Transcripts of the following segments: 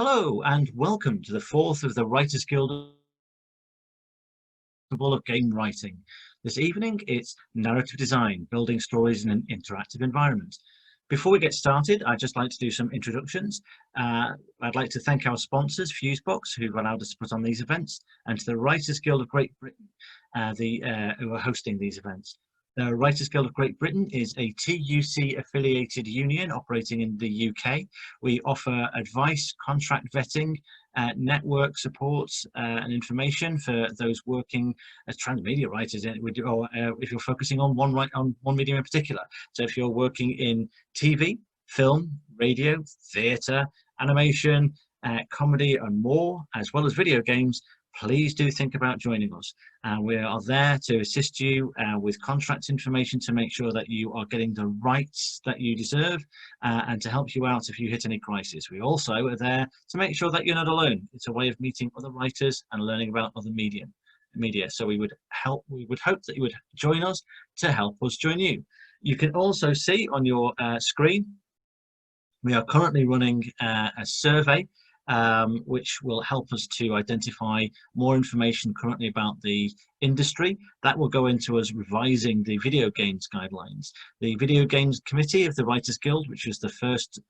Hello and welcome to the fourth of the Writers Guild of Game Writing. This evening it's narrative design, building stories in an interactive environment. Before we get started, I'd just like to do some introductions. I'd like to thank our sponsors, Fusebox, who've allowed us to put on these events, and to the Writers Guild of Great Britain, who are hosting these events. The Writers Guild of Great Britain is a TUC affiliated union operating in the UK. We offer advice, contract vetting, network support and information for those working as transmedia writers, or if you're focusing on one medium in particular. So if you're working in TV, film, radio, theatre, animation, comedy and more, as well as video games, please do think about joining us. We are there to assist you with contract information to make sure that you are getting the rights that you deserve and to help you out if you hit any crisis. We also are there to make sure that you're not alone. It's a way of meeting other writers and learning about other media. So we would hope that you would join us to help us join you. You can also see on your screen, we are currently running a survey which will help us to identify more information currently about the industry. That will go into us revising the video games guidelines. The Video Games Committee of the Writers Guild, which was the first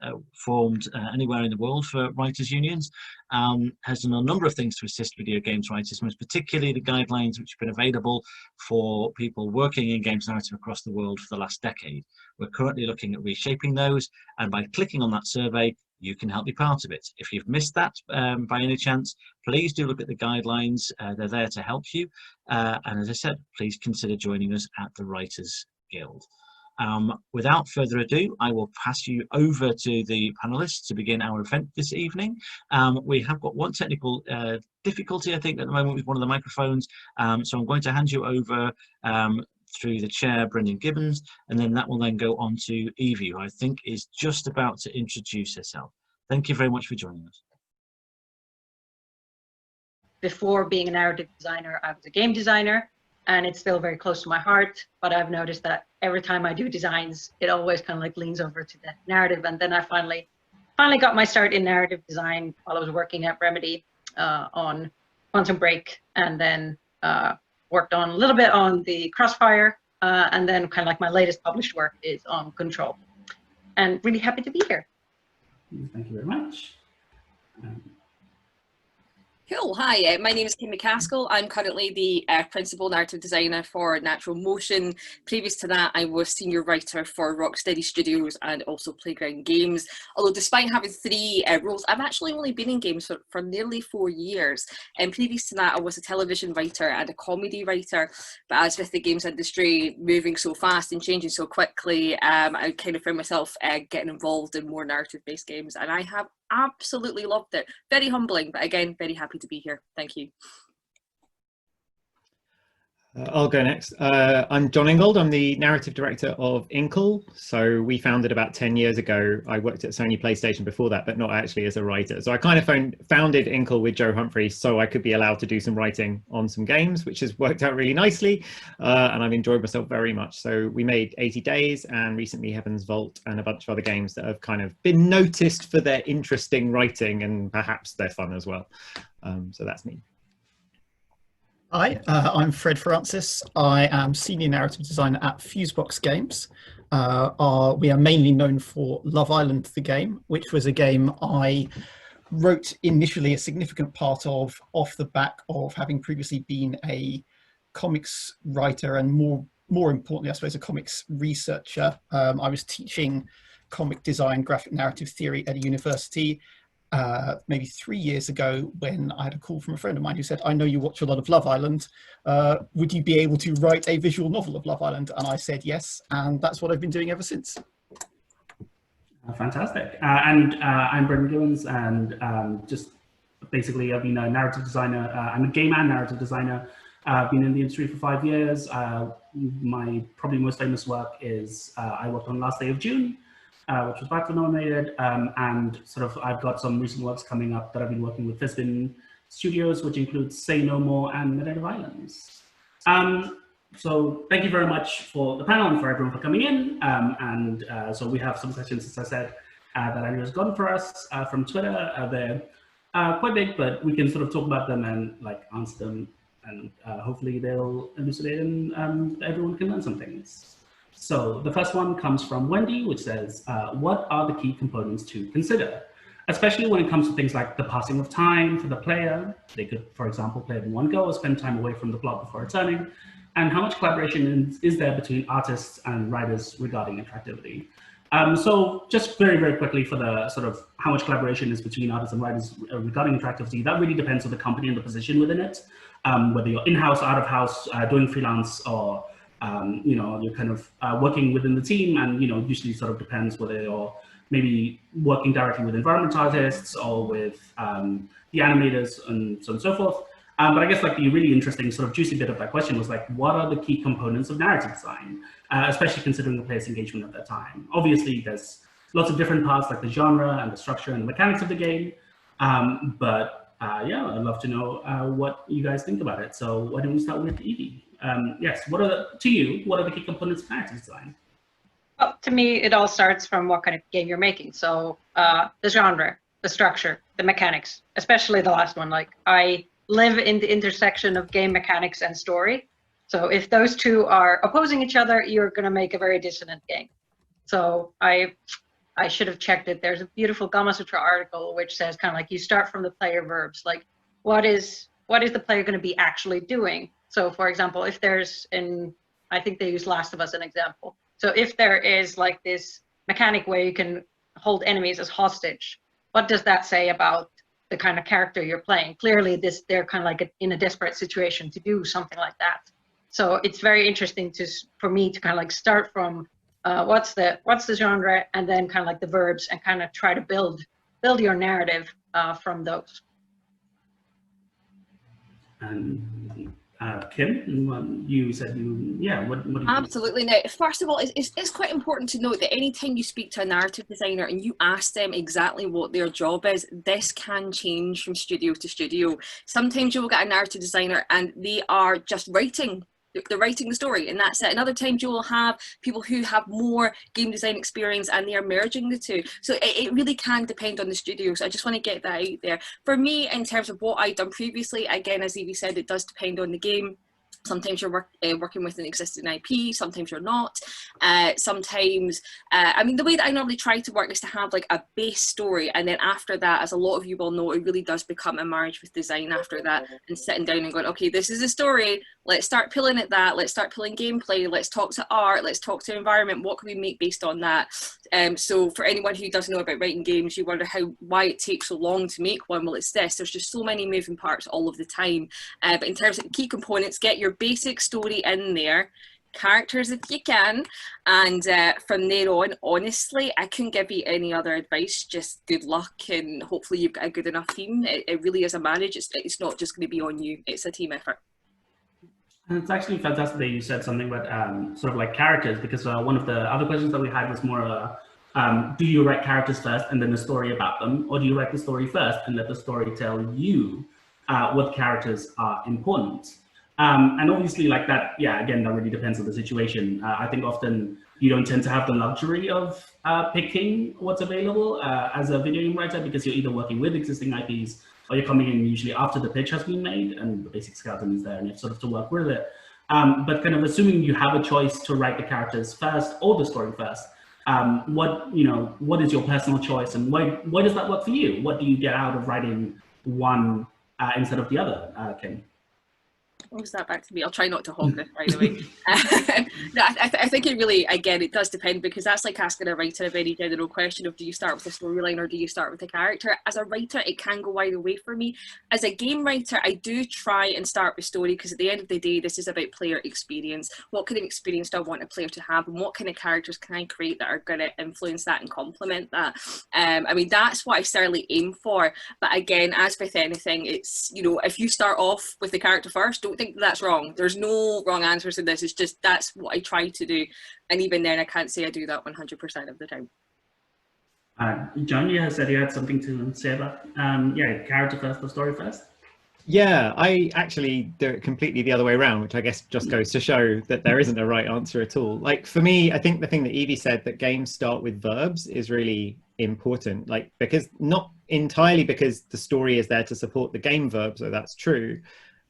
formed anywhere in the world for writers unions, has done a number of things to assist video games writers, most particularly the guidelines which have been available for people working in games narrative across the world for the last decade. We're currently looking at reshaping those, and by clicking on that survey, you can help be part of it. If you've missed that by any chance, please do look at the guidelines. They're there to help you. And as I said, please consider joining us at the Writers Guild. Without further ado, I will pass you over to the panelists to begin our event this evening. We have got one technical difficulty, I think, at the moment with one of the microphones. So I'm going to hand you over through the chair, Brendan Gibbons, and then that will then go on to Evie, who I think is just about to introduce herself. Thank you very much for joining us. Before being a narrative designer, I was a game designer, and it's still very close to my heart, but I've noticed that every time I do designs, it always kind of like leans over to the narrative. And then I finally got my start in narrative design while I was working at Remedy on Quantum Break, and then worked on a little bit on the Crossfire, and then kind of like my latest published work is on Control. And really happy to be here. Thank you very much. Cool. Hi, my name is Mccaskill. I'm currently the principal narrative designer for Natural Motion. Previous to that, I was senior writer for Rocksteady Studios and also Playground Games. Although despite having three roles, I've actually only been in games for nearly 4 years. And previous to that, I was a television writer and a comedy writer. But as with the games industry moving so fast and changing so quickly, I kind of found myself getting involved in more narrative-based games, and I have absolutely loved it. Very humbling, but again, very happy to be here. Thank you. I'll go next. I'm John Ingold. I'm the narrative director of Ingold. So we founded about 10 years ago. I worked at Sony PlayStation before that, but not actually as a writer. So I kind of founded Ingold with Joe Humphrey so I could be allowed to do some writing on some games, which has worked out really nicely. And I've enjoyed myself very much. So we made 80 Days and recently Heaven's Vault and a bunch of other games that have kind of been noticed for their interesting writing and perhaps their fun as well. So that's me. Hi, I'm Fred Francis. I am Senior Narrative Designer at Fusebox Games. We are mainly known for Love Island, the game, which was a game I wrote initially a significant part of off the back of having previously been a comics writer and more importantly, I suppose, a comics researcher. I was teaching comic design, graphic narrative theory at a university maybe 3 years ago, when I had a call from a friend of mine who said, I know you watch a lot of Love Island. Would you be able to write a visual novel of Love Island? And I said yes, and that's what I've been doing ever since. Fantastic. I'm Brendan Gibbons, and just basically I've been a narrative designer. I'm a game and narrative designer. I've been in the industry for 5 years. My probably most famous work is I worked on Last Day of June, which was BAFTA nominated, and sort of I've got some recent works coming up that I've been working with Fisbin Studios, which includes Say No More and Narrative Islands. So thank you very much for the panel and for everyone for coming in. So we have some questions, as I said, that Andrew has gotten for us from Twitter. They're quite big, but we can sort of talk about them and like answer them, and hopefully they'll elucidate and everyone can learn some things. So the first one comes from Wendy, which says, what are the key components to consider? Especially when it comes to things like the passing of time for the player. They could, for example, play it in one go or spend time away from the plot before returning. And how much collaboration is there between artists and writers regarding interactivity? So just very, very quickly for the sort of how much collaboration is between artists and writers regarding interactivity, that really depends on the company and the position within it. Whether you're in-house, out of house, doing freelance, or you know, you're kind of working within the team, and you know, usually sort of depends whether you're maybe working directly with environment artists or with the animators and so on and so forth. But I guess like the really interesting sort of juicy bit of that question was like, what are the key components of narrative design, especially considering the player's engagement at that time? Obviously, there's lots of different parts like the genre and the structure and the mechanics of the game. Yeah, I'd love to know what you guys think about it. So why don't we start with Evie? Yes, what are the key components of narrative design? Well, to me, it all starts from what kind of game you're making. So the genre, the structure, the mechanics, especially the last one. Like, I live in the intersection of game mechanics and story. So if those two are opposing each other, you're going to make a very dissonant game. So I should have checked it. There's a beautiful Gama Sutra article which says kind of like you start from the player verbs. Like, what is the player going to be actually doing? So for example, if there's I think they use Last of Us as an example. So if there is like this mechanic where you can hold enemies as hostage, what does that say about the kind of character you're playing? Clearly they're kind of like in a desperate situation to do something like that. So it's very interesting for me to kind of like start from what's the genre, and then kind of like the verbs, and kind of try to build your narrative from those. And Kim, you said what do you Absolutely. Now, first of all, it's quite important to note that anytime you speak to a narrative designer and you ask them exactly what their job is, this can change from studio to studio. Sometimes you will get a narrative designer and they are just writing. They're writing the story and that's it. And other times you will have people who have more game design experience and they are merging the two. So it really can depend on the studio. So I just want to get that out there. For me, in terms of what I've done previously, again, as Evie said, it does depend on the game. Sometimes you're working with an existing IP, sometimes you're not. Sometimes, I mean, the way that I normally try to work is to have like a base story, and then after that, as a lot of you will know, it really does become a marriage with design after that, and sitting down and going, okay, this is a story, let's start pulling at that, let's start pulling gameplay, let's talk to art, let's talk to environment, what can we make based on that? So for anyone who doesn't know about writing games, you wonder why it takes so long to make one. Well, it's this, there's just so many moving parts all of the time. But in terms of key components, get your basic story in there, characters if you can, and from there on, honestly, I couldn't give you any other advice. Just good luck, and hopefully you've got a good enough team. It really is a marriage. It's not just going to be on you, it's a team effort. And it's actually fantastic that you said something about sort of like characters, because one of the other questions that we had was more do you write characters first and then a story about them, or do you write the story first and let the story tell you what characters are important? And obviously like that, yeah, again, that really depends on the situation. I think often you don't tend to have the luxury of picking what's available as a video game writer, because you're either working with existing IPs or you're coming in usually after the pitch has been made and the basic skeleton is there and you have sort of to work with it. But kind of assuming you have a choice to write the characters first or the story first, what is your personal choice, and why does that work for you? What do you get out of writing one instead of the other, Kim? What was that back to me? I'll try not to hog this, by the way. No, I think it really, again, it does depend, because that's like asking a writer a very general question of, do you start with a storyline or do you start with a character? As a writer, it can go either way for me. As a game writer, I do try and start with story, because at the end of the day, this is about player experience. What kind of experience do I want a player to have, and what kind of characters can I create that are going to influence that and complement that? I mean, that's what I certainly aim for. But again, as with anything, it's, if you start off with the character first, don't think that's wrong. There's no wrong answers to this. It's just that's what I try to do, and even then I can't say I do that 100% of the time. John, you said you had something to say about character first or story first? Yeah, I actually do it completely the other way around, which I guess just goes to show that there isn't a right answer at all. Like for me, I think the thing that Evie said, that games start with verbs, is really important. Like, because not entirely because the story is there to support the game verb, so that's true,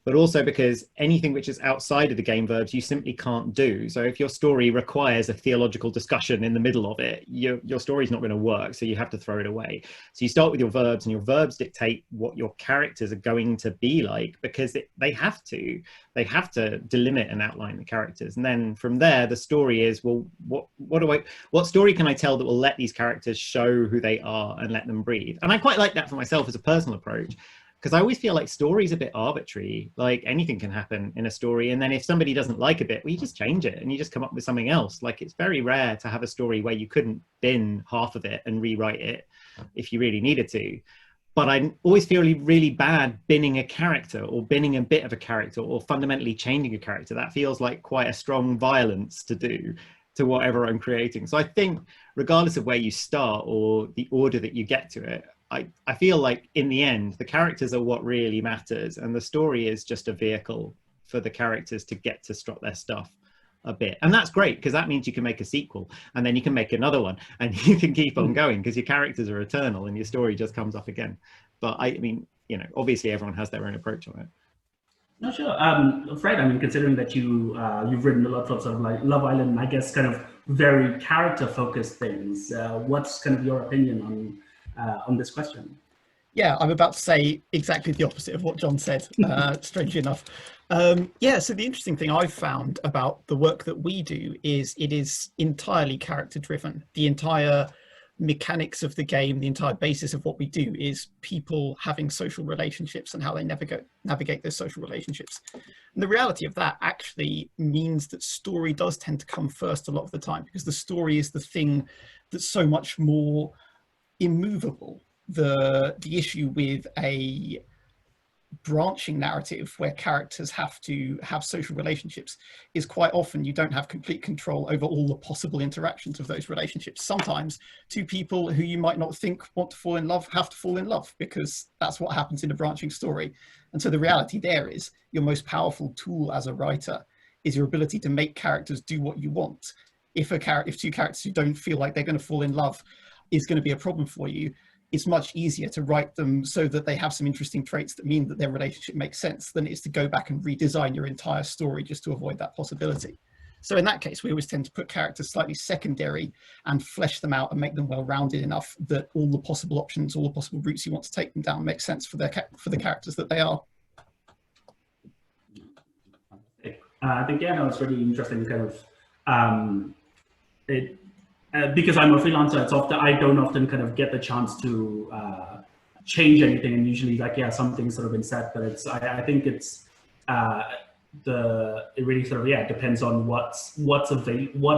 but also because anything which is outside of the game verbs you simply can't do. So if your story requires a theological discussion in the middle of it, your story's not going to work, so you have to throw it away. So you start with your verbs, and your verbs dictate what your characters are going to be like, because they have to delimit and outline the characters. And then from there, the story is, well, what story can I tell that will let these characters show who they are and let them breathe? And I quite like that for myself as a personal approach, because I always feel like story's a bit arbitrary. Like anything can happen in a story, and then if somebody doesn't like a bit, well, you just change it and you just come up with something else. Like it's very rare to have a story where you couldn't bin half of it and rewrite it if you really needed to. But I always feel really bad binning a character, or binning a bit of a character, or fundamentally changing a character. That feels like quite a strong violence to do to whatever I'm creating. So I think regardless of where you start or the order that you get to it, I feel like in the end, the characters are what really matters, and the story is just a vehicle for the characters to get to strut their stuff a bit. And that's great, because that means you can make a sequel, and then you can make another one, and you can keep on going, because your characters are eternal and your story just comes up again. But I mean, you know, obviously everyone has their own approach on it. No, sure. Fred, I mean, considering that you've written a lot of sort of like Love Island, I guess kind of very character-focused things. What's kind of your opinion on this question? Yeah, I'm about to say exactly the opposite of what John said, strangely enough. Yeah, so the interesting thing I've found about the work that we do is it is entirely character driven. The entire mechanics of the game, the entire basis of what we do is people having social relationships and how they navigate those social relationships. And the reality of that actually means that story does tend to come first a lot of the time, because the story is the thing that's so much more immovable. The issue with a branching narrative where characters have to have social relationships is quite often you don't have complete control over all the possible interactions of those relationships. Sometimes two people who you might not think want to fall in love have to fall in love, because that's what happens in a branching story. And so the reality there is your most powerful tool as a writer is your ability to make characters do what you want. If two characters who don't feel like they're going to fall in love is going to be a problem for you, it's much easier to write them so that they have some interesting traits that mean that their relationship makes sense than it is to go back and redesign your entire story just to avoid that possibility. So in that case, we always tend to put characters slightly secondary and flesh them out and make them well-rounded enough that all the possible options, all the possible routes you want to take them down make sense for the characters that they are. I think, yeah, no, it's really interesting kind of, because I'm a freelancer, it's often, I don't often kind of get the chance to change anything, and usually like, yeah, something's sort of been set, but it's, I think it's, it really sort of, yeah, depends on what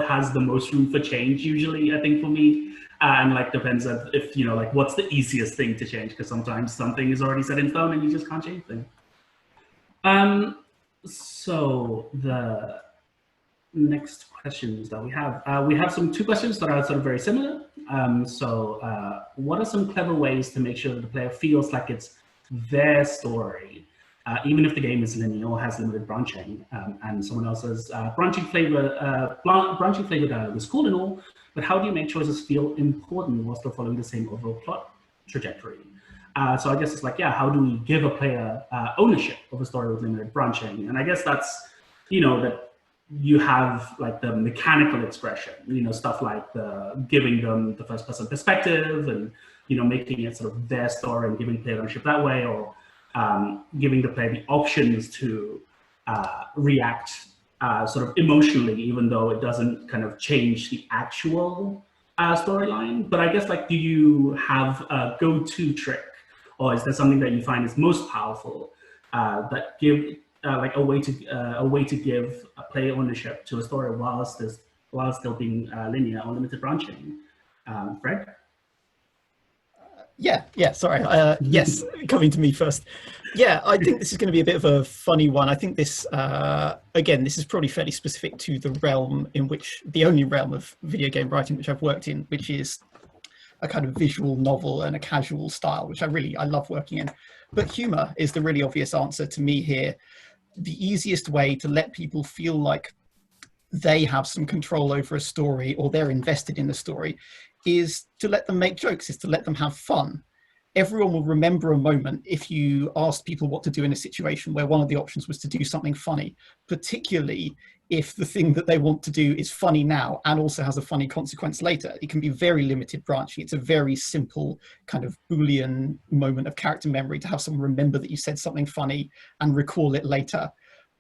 has the most room for change usually, I think for me, and like depends on if, you know, like what's the easiest thing to change, because sometimes something is already set in stone and you just can't change things. So the next questions that we have two questions that are sort of very similar. What are some clever ways to make sure that the player feels like it's their story, even if the game is linear or has limited branching? And someone else says, branching flavor dialogue is cool and all, but how do you make choices feel important while still following the same overall plot trajectory? So I guess it's like, yeah, how do we give a player ownership of a story with limited branching? And I guess that's, you know, that you have like the mechanical expression, you know, stuff like giving them the first person perspective and, you know, making it sort of their story and giving player ownership that way, or giving the player the options to react sort of emotionally, even though it doesn't kind of change the actual storyline. But I guess, like, do you have a go-to trick, or is there something that you find is most powerful that give like a way to give a player ownership to a story while still being linear or limited branching? Fred? Yeah, sorry. Yes, coming to me first. Yeah, I think this is going to be a bit of a funny one. I think this, again, this is probably fairly specific to the realm in which, the only realm of video game writing which I've worked in, which is a kind of visual novel and a casual style, which I love working in. But humor is the really obvious answer to me here. The easiest way to let people feel like they have some control over a story or they're invested in the story is to let them make jokes, is to let them have fun. Everyone will remember a moment if you asked people what to do in a situation where one of the options was to do something funny, particularly if the thing that they want to do is funny now and also has a funny consequence later. It can be very limited branching. It's a very simple kind of Boolean moment of character memory to have someone remember that you said something funny and recall it later.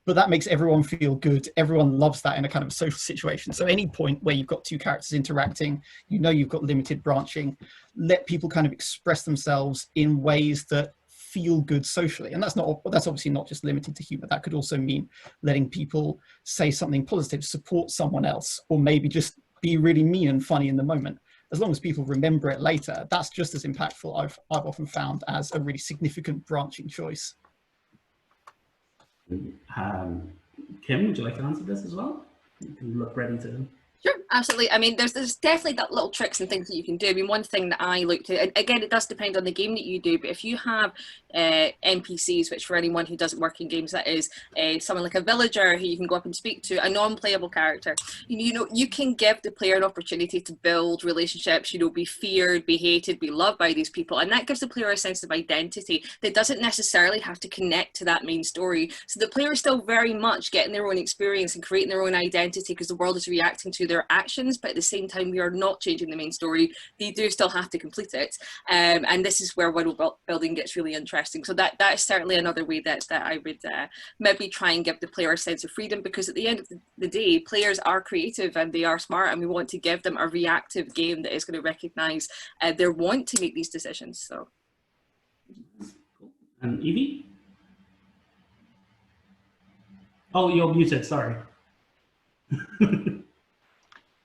But that makes everyone feel good. Everyone loves that in a kind of social situation. So any point where you've got two characters interacting, you know you've got limited branching, let people kind of express themselves in ways that feel good socially. And that's obviously not just limited to humor. That could also mean letting people say something positive, support someone else, or maybe just be really mean and funny in the moment. As long as people remember it later, that's just as impactful, I've often found, as a really significant branching choice. Kim, would you like to answer this as well? You can look ready to. Sure, absolutely. I mean, there's definitely that little tricks and things that you can do. I mean, one thing that I look to, and again, it does depend on the game that you do, but if you have NPCs, which for anyone who doesn't work in games, that is someone like a villager who you can go up and speak to, a non-playable character, you know, you can give the player an opportunity to build relationships, you know, be feared, be hated, be loved by these people, and that gives the player a sense of identity that doesn't necessarily have to connect to that main story. So the player is still very much getting their own experience and creating their own identity because the world is reacting to their actions, but at the same time we are not changing the main story. They do still have to complete it, and this is where world building gets really interesting. So that is certainly another way that I would maybe try and give the player a sense of freedom, because at the end of the day, players are creative and they are smart, and we want to give them a reactive game that is going to recognize their want to make these decisions. So, and Evie? Oh, you're muted, sorry.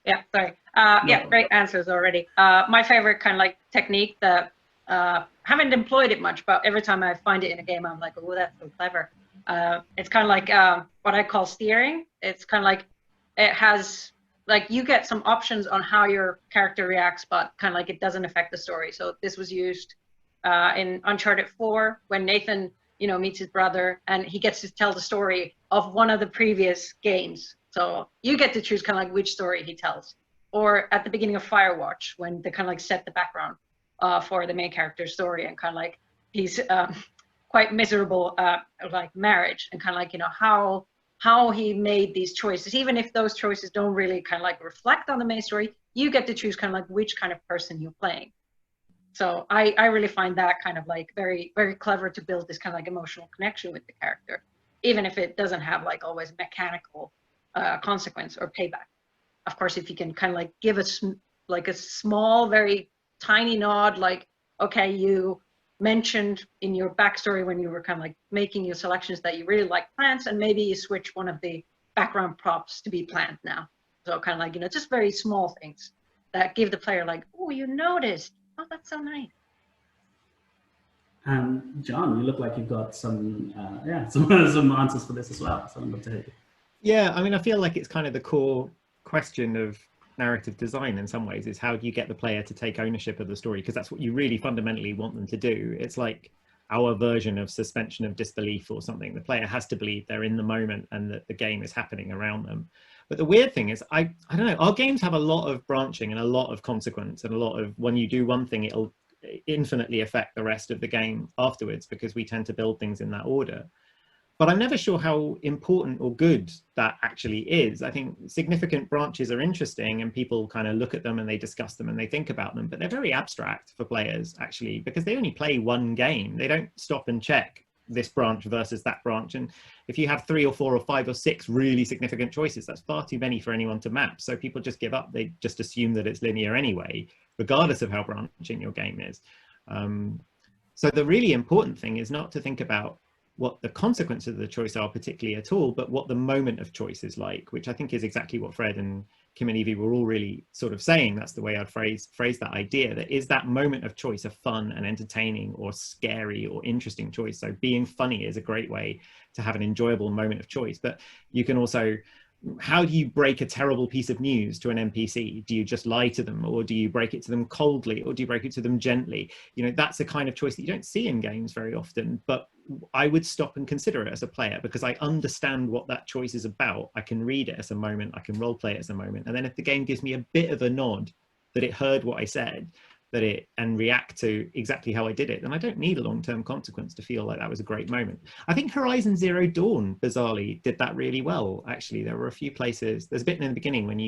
Yeah, sorry. Yeah, great answers already. My favorite kind of like technique that haven't employed it much, but every time I find it in a game, I'm like, oh, that's so clever. It's kind of like what I call steering. It's kind of like it has, like, you get some options on how your character reacts, but kind of like it doesn't affect the story. So this was used in Uncharted 4 when Nathan, you know, meets his brother and he gets to tell the story of one of the previous games. So you get to choose kind of like which story he tells. Or at the beginning of Firewatch, when they kind of like set the background for the main character's story, and kind of like he's quite miserable like marriage, and kind of like, you know, how he made these choices, even if those choices don't really kind of like reflect on the main story, you get to choose kind of like which kind of person you're playing. So I really find that kind of like very, very clever to build this kind of like emotional connection with the character, even if it doesn't have like always mechanical consequence or payback. Of course, if you can kind of like give us like a small, very tiny nod, like, okay, you mentioned in your backstory when you were kind of like making your selections that you really like plants, and maybe you switch one of the background props to be plant now. So kind of like, you know, just very small things that give the player like, oh, you noticed. Oh, that's so nice. John, you look like you've got some some answers for this as well. So I'd love to hear you. Yeah, I mean, I feel like it's kind of the core question of narrative design in some ways, is how do you get the player to take ownership of the story, because that's what you really fundamentally want them to do. It's like our version of suspension of disbelief or something. The player has to believe they're in the moment and that the game is happening around them. But the weird thing is, I don't know, our games have a lot of branching and a lot of consequence, and a lot of, when you do one thing, it'll infinitely affect the rest of the game afterwards, because we tend to build things in that order. But I'm never sure how important or good that actually is. I think significant branches are interesting and people kind of look at them and they discuss them and they think about them, but they're very abstract for players actually, because they only play one game. They don't stop and check this branch versus that branch. And if you have 3 or 4 or 5 or 6 really significant choices, that's far too many for anyone to map. So people just give up. They just assume that it's linear anyway, regardless of how branching your game is. So the really important thing is not to think about what the consequences of the choice are particularly at all, but what the moment of choice is like, which I think is exactly what Fred and Kim and Evie were all really sort of saying. That's the way I'd phrase that idea, that is that moment of choice a fun and entertaining or scary or interesting choice. So being funny is a great way to have an enjoyable moment of choice, but you can also how do you break a terrible piece of news to an NPC? Do you just lie to them, or do you break it to them coldly, or do you break it to them gently? You know, that's a kind of choice that you don't see in games very often, but I would stop and consider it as a player because I understand what that choice is about. I can read it as a moment, I can role play it as a moment, and then if the game gives me a bit of a nod that it heard what I said, and react to exactly how I did it, then I don't need a long-term consequence to feel like that was a great moment. I think Horizon Zero Dawn, bizarrely, did that really well, actually. There were a few places, there's a bit in the beginning when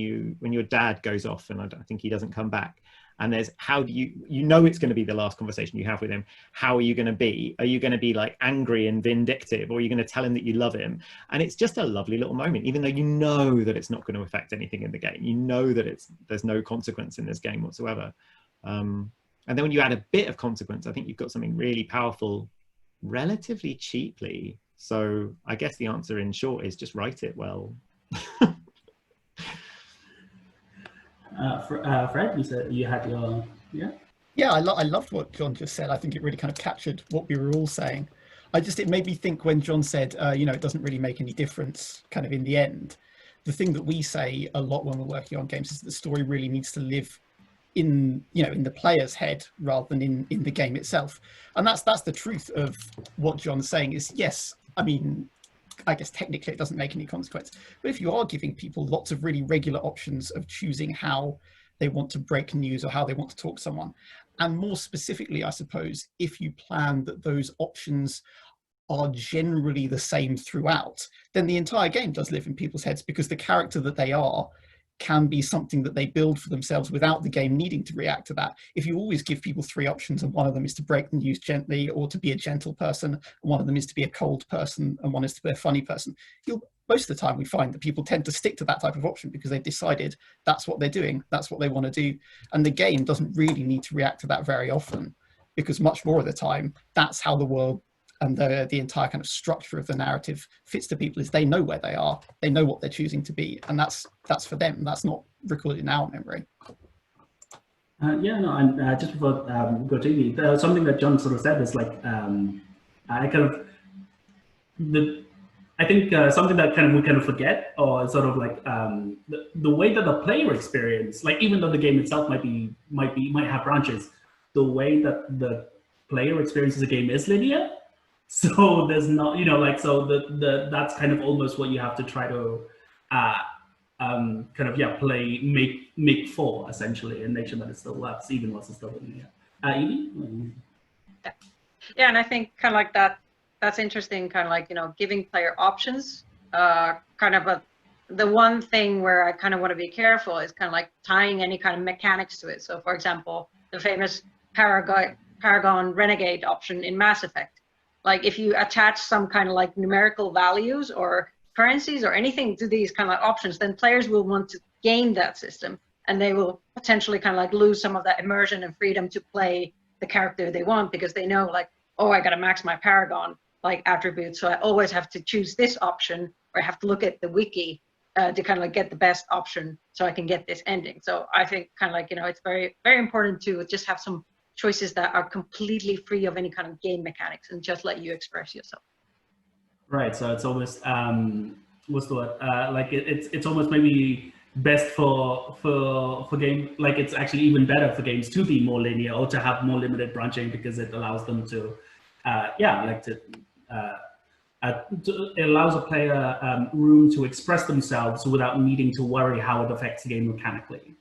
your dad goes off and I think he doesn't come back, and there's how do you know it's going to be the last conversation you have with him. How are you going to be? Are you going to be like angry and vindictive, or are you going to tell him that you love him? And it's just a lovely little moment, even though you know that it's not going to affect anything in the game. You know that there's no consequence in this game whatsoever. And then when you add a bit of consequence, I think you've got something really powerful relatively cheaply. So I guess the answer in short is just write it well. Fred, you said you had your, Yeah, I loved what John just said. I think it really kind of captured what we were all saying. It made me think when John said, you know, it doesn't really make any difference kind of in the end. The thing that we say a lot when we're working on games is that the story really needs to live in the player's head rather than in the game itself. And that's the truth of what John's saying is, yes, I mean, I guess technically it doesn't make any consequence, but if you are giving people lots of really regular options of choosing how they want to break news or how they want to talk to someone, and more specifically, I suppose, if you plan that those options are generally the same throughout, then the entire game does live in people's heads, because the character that they are can be something that they build for themselves without the game needing to react to that. If you always give people three options, and one of them is to break the news gently or to be a gentle person, and one of them is to be a cold person, and one is to be a funny person, most of the time we find that people tend to stick to that type of option because they've decided that's what they're doing, that's what they want to do. And the game doesn't really need to react to that very often, because much more of the time, that's how the world and the entire kind of structure of the narrative fits to people, is they know where they are, they know what they're choosing to be, and that's for them. That's not recorded in our memory. And just before go to you, something that John sort of said is like, I think something that we kind of forget, or sort of like the way that the player experience, like even though the game itself might have branches, the way that the player experiences the game is linear. So there's not, that's kind of almost what you have to try to make for, essentially, and make sure that it still works even once it's still linear. Evie? Yeah, and I think kind of like that's interesting, kind of like, giving player options, the one thing where I kind of want to be careful is kind of like tying any kind of mechanics to it. So for example, the famous Paragon Renegade option in Mass Effect. Like if you attach some kind of like numerical values or currencies or anything to these kind of like options, then players will want to game that system, and they will potentially kind of like lose some of that immersion and freedom to play the character they want, because they know like, oh, I got to max my Paragon like attributes, so I always have to choose this option, or I have to look at the wiki to kind of like get the best option so I can get this ending. So I think kind of like, it's very, very important to just have some choices that are completely free of any kind of game mechanics and just let you express yourself. Right. So it's almost what's the word? Like it's almost maybe best for game, like it's actually even better for games to be more linear or to have more limited branching, because it allows them to it allows a player room to express themselves without needing to worry how it affects the game mechanically.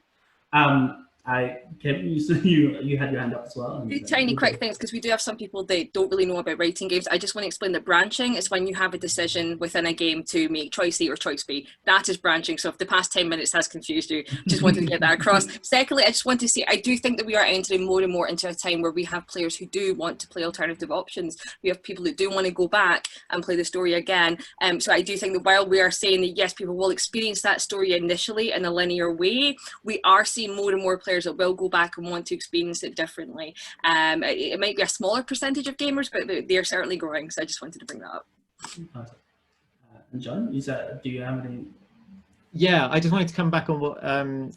You had your hand up as well. Two tiny quick things, because we do have some people that don't really know about writing games. I just want to explain that branching is when you have a decision within a game to make choice A or choice B. That is branching. So if the past 10 minutes has confused you, just wanted to get that across. Secondly, I just want to say, I do think that we are entering more and more into a time where we have players who do want to play alternative options. We have people that do want to go back and play the story again. So I do think that while we are saying that yes, people will experience that story initially in a linear way, we are seeing more and more players that will go back and want to experience it differently. It might be a smaller percentage of gamers, but they're certainly growing. So I just wanted to bring that up. And John, do you have any? Yeah, I just wanted to come back on what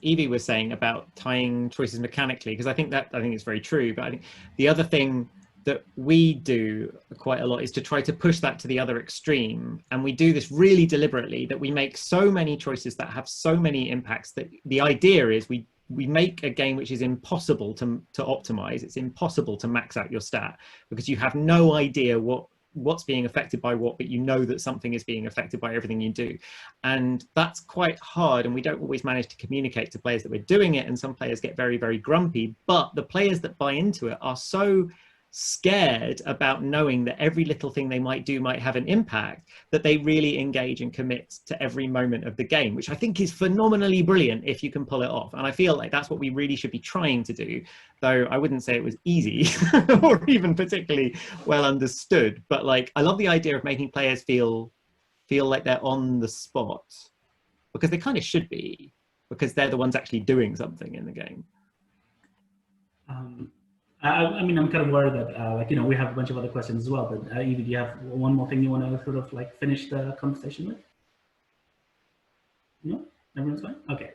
Evie was saying about tying choices mechanically, because I think it's very true. But I think the other thing that we do quite a lot is to try to push that to the other extreme. And we do this really deliberately, that we make so many choices that have so many impacts that the idea is we make a game which is impossible to optimize. It's impossible to max out your stat because you have no idea what's being affected by what, but you know that something is being affected by everything you do. And that's quite hard, and we don't always manage to communicate to players that we're doing it, and some players get very, very grumpy. But the players that buy into it are so scared about knowing that every little thing they might do might have an impact, that they really engage and commit to every moment of the game, which I think is phenomenally brilliant if you can pull it off. And I feel like that's what we really should be trying to do, though I wouldn't say it was easy or even particularly well understood. But like, I love the idea of making players feel like they're on the spot, because they kind of should be, because they're the ones actually doing something in the game. I mean, I'm kind of worried that, like, you know, we have a bunch of other questions as well, but Evie, do you have one more thing you want to sort of like finish the conversation with? No? Everyone's fine? Okay.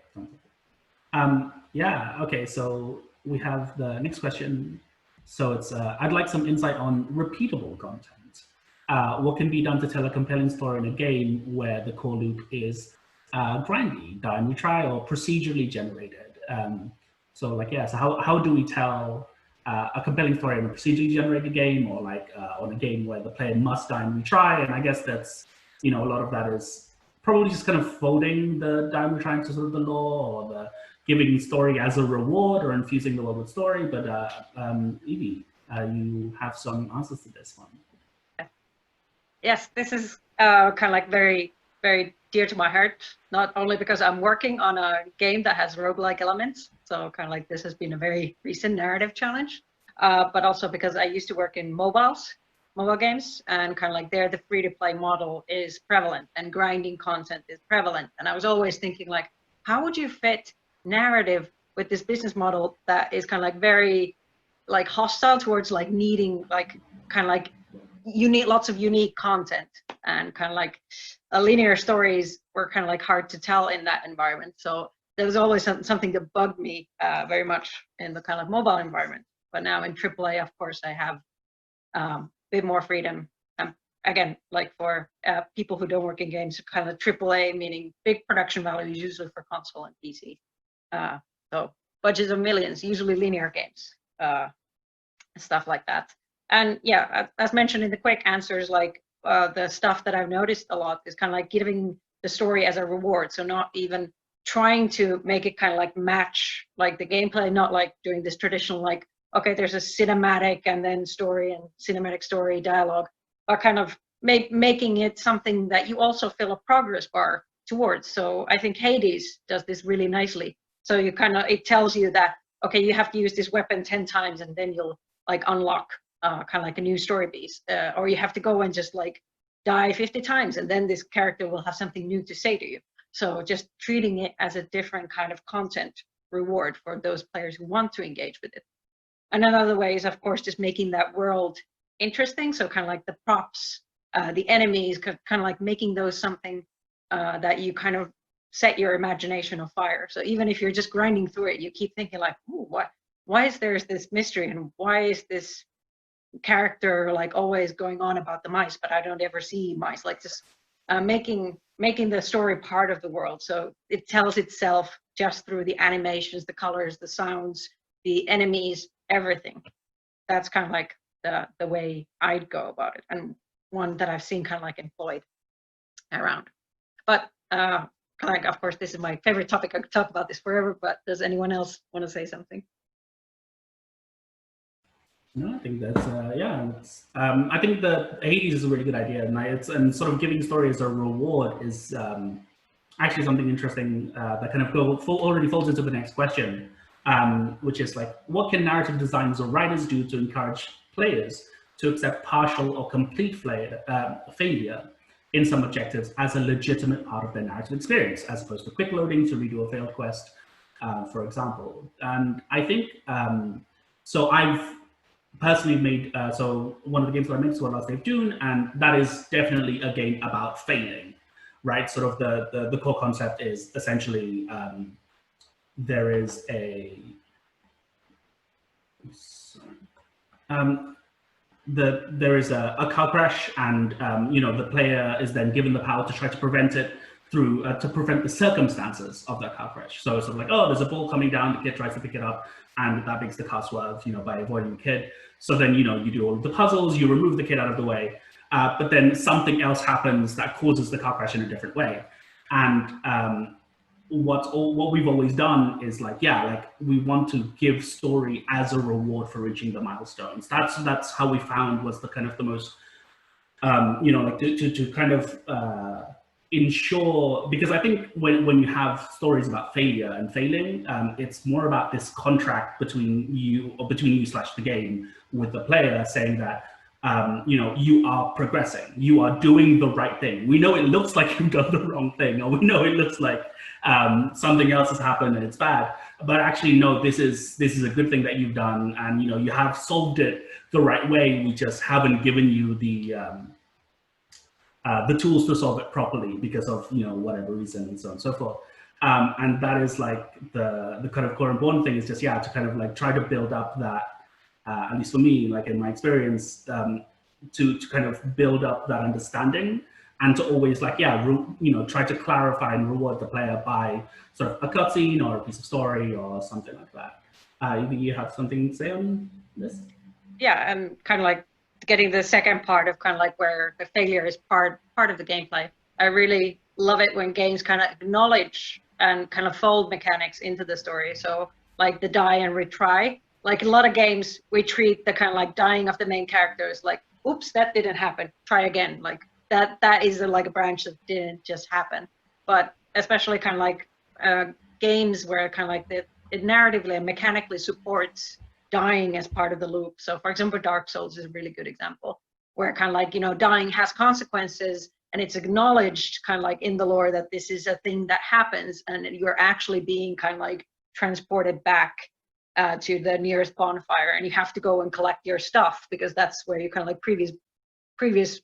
Yeah, okay, so we have the next question. So it's, I'd like some insight on repeatable content. What can be done to tell a compelling story in a game where the core loop is grindy, die and retry, or procedurally generated? So like, yeah, so how do we tell a compelling story in a procedurally generated game, or like on a game where the player must die and retry? And I guess that's, you know, a lot of that is probably just kind of folding the die and retry into sort of the lore, or the giving story as a reward, or infusing the world with story. But Evie, you have some answers to this one. Yes, this is kind of like very, very dear to my heart, not only because I'm working on a game that has roguelike elements, so kind of like this has been a very recent narrative challenge, but also because I used to work in mobile games, and kind of like there the free-to-play model is prevalent and grinding content is prevalent. And I was always thinking like, how would you fit narrative with this business model that is kind of like very like hostile towards like needing like kind of like you need lots of unique content, and kind of like linear stories were kind of like hard to tell in that environment. So there was always something that bugged me very much in the kind of mobile environment. But now in AAA, of course, I have a bit more freedom. Again, like for people who don't work in games, kind of AAA, meaning big production values, usually for console and PC. So budgets of millions, usually linear games, stuff like that. And yeah, as mentioned in the quick answers, like the stuff that I've noticed a lot is kind of like giving the story as a reward. So not even trying to make it kind of like match like the gameplay, not like doing this traditional like, okay, there's a cinematic and then story and cinematic story dialogue, but kind of making it something that you also fill a progress bar towards. So I think Hades does this really nicely. So you kind of, it tells you that, okay, you have to use this weapon 10 times and then you'll like unlock kind of like a new story piece, or you have to go and just like die 50 times and then this character will have something new to say to you. So just treating it as a different kind of content reward for those players who want to engage with it. And another way is, of course, just making that world interesting. So kind of like the props, the enemies, kind of like making those something that you kind of set your imagination on fire. So even if you're just grinding through it, you keep thinking like, ooh, why is there this mystery, and why is this character like always going on about the mice, but I don't ever see mice? Like just making the story part of the world, so it tells itself just through the animations, the colors, the sounds, the enemies, everything. That's kind of like the way I'd go about it, and one that I've seen kind of like employed around. But like, of course, this is my favorite topic. I could talk about this forever, but does anyone else want to say something? No, I think that's yeah. I think the Hades is a really good idea, and sort of giving story as a reward is actually something interesting that kind of already falls into the next question, which is like, what can narrative designers or writers do to encourage players to accept partial or complete failure in some objectives as a legitimate part of their narrative experience, as opposed to quick loading to redo a failed quest, for example. And I think so. I've personally made so one of the games that I made is called Last Day of Dune, and that is definitely a game about failing, right? Sort of the core concept is essentially there is a there is a car crash, and you know, the player is then given the power to try to prevent it through to prevent the circumstances of that car crash. So it's sort of like, oh, there's a ball coming down, the kid tries to pick it up, and that makes the car swerve, you know, by avoiding the kid. So then, you know, you do all of the puzzles, you remove the kid out of the way, but then something else happens that causes the car crash in a different way. And what we've always done is like, yeah, like we want to give story as a reward for reaching the milestones. That's how we found was the kind of the most, you know, like to kind of ensure, because I think when you have stories about failure and failing, it's more about this contract between you / the game with the player, saying that you know, you are progressing, you are doing the right thing. We know it looks like you've done the wrong thing, or we know it looks like something else has happened and it's bad, but actually no, this is a good thing that you've done, and you know, you have solved it the right way. We just haven't given you the tools to solve it properly because of, you know, whatever reason, and so on and so forth. And that is like the kind of core important thing is just, yeah, to kind of like try to build up that, at least for me, like in my experience, to kind of build up that understanding, and to always like, yeah, you know, try to clarify and reward the player by sort of a cutscene or a piece of story or something like that. You have something to say on this? Yeah, and kind of like getting the second part of kind of like where the failure is part of the gameplay. I really love it when games kind of acknowledge and kind of fold mechanics into the story. So like the die and retry. Like a lot of games, we treat the kind of like dying of the main characters like, oops, that didn't happen, try again. Like that is like a branch that didn't just happen. But especially kind of like games where kind of like it narratively and mechanically supports dying as part of the loop. So for example, Dark Souls is a really good example, where kind of like, you know, dying has consequences, and it's acknowledged kind of like in the lore that this is a thing that happens, and you're actually being kind of like transported back to the nearest bonfire, and you have to go and collect your stuff because that's where you kind of like previous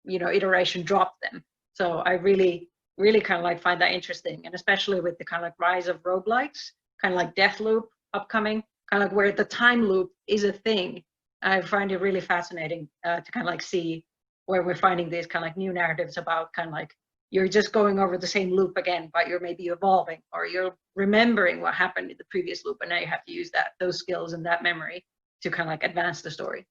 you know, iteration dropped them. So I really kind of like find that interesting, and especially with the kind of like rise of roguelikes, kind of like Deathloop upcoming, kind of like where the time loop is a thing. I find it really fascinating to kind of like see where we're finding these kind of like new narratives about kind of like you're just going over the same loop again, but you're maybe evolving, or you're remembering what happened in the previous loop, and now you have to use those skills and that memory to kind of like advance the story.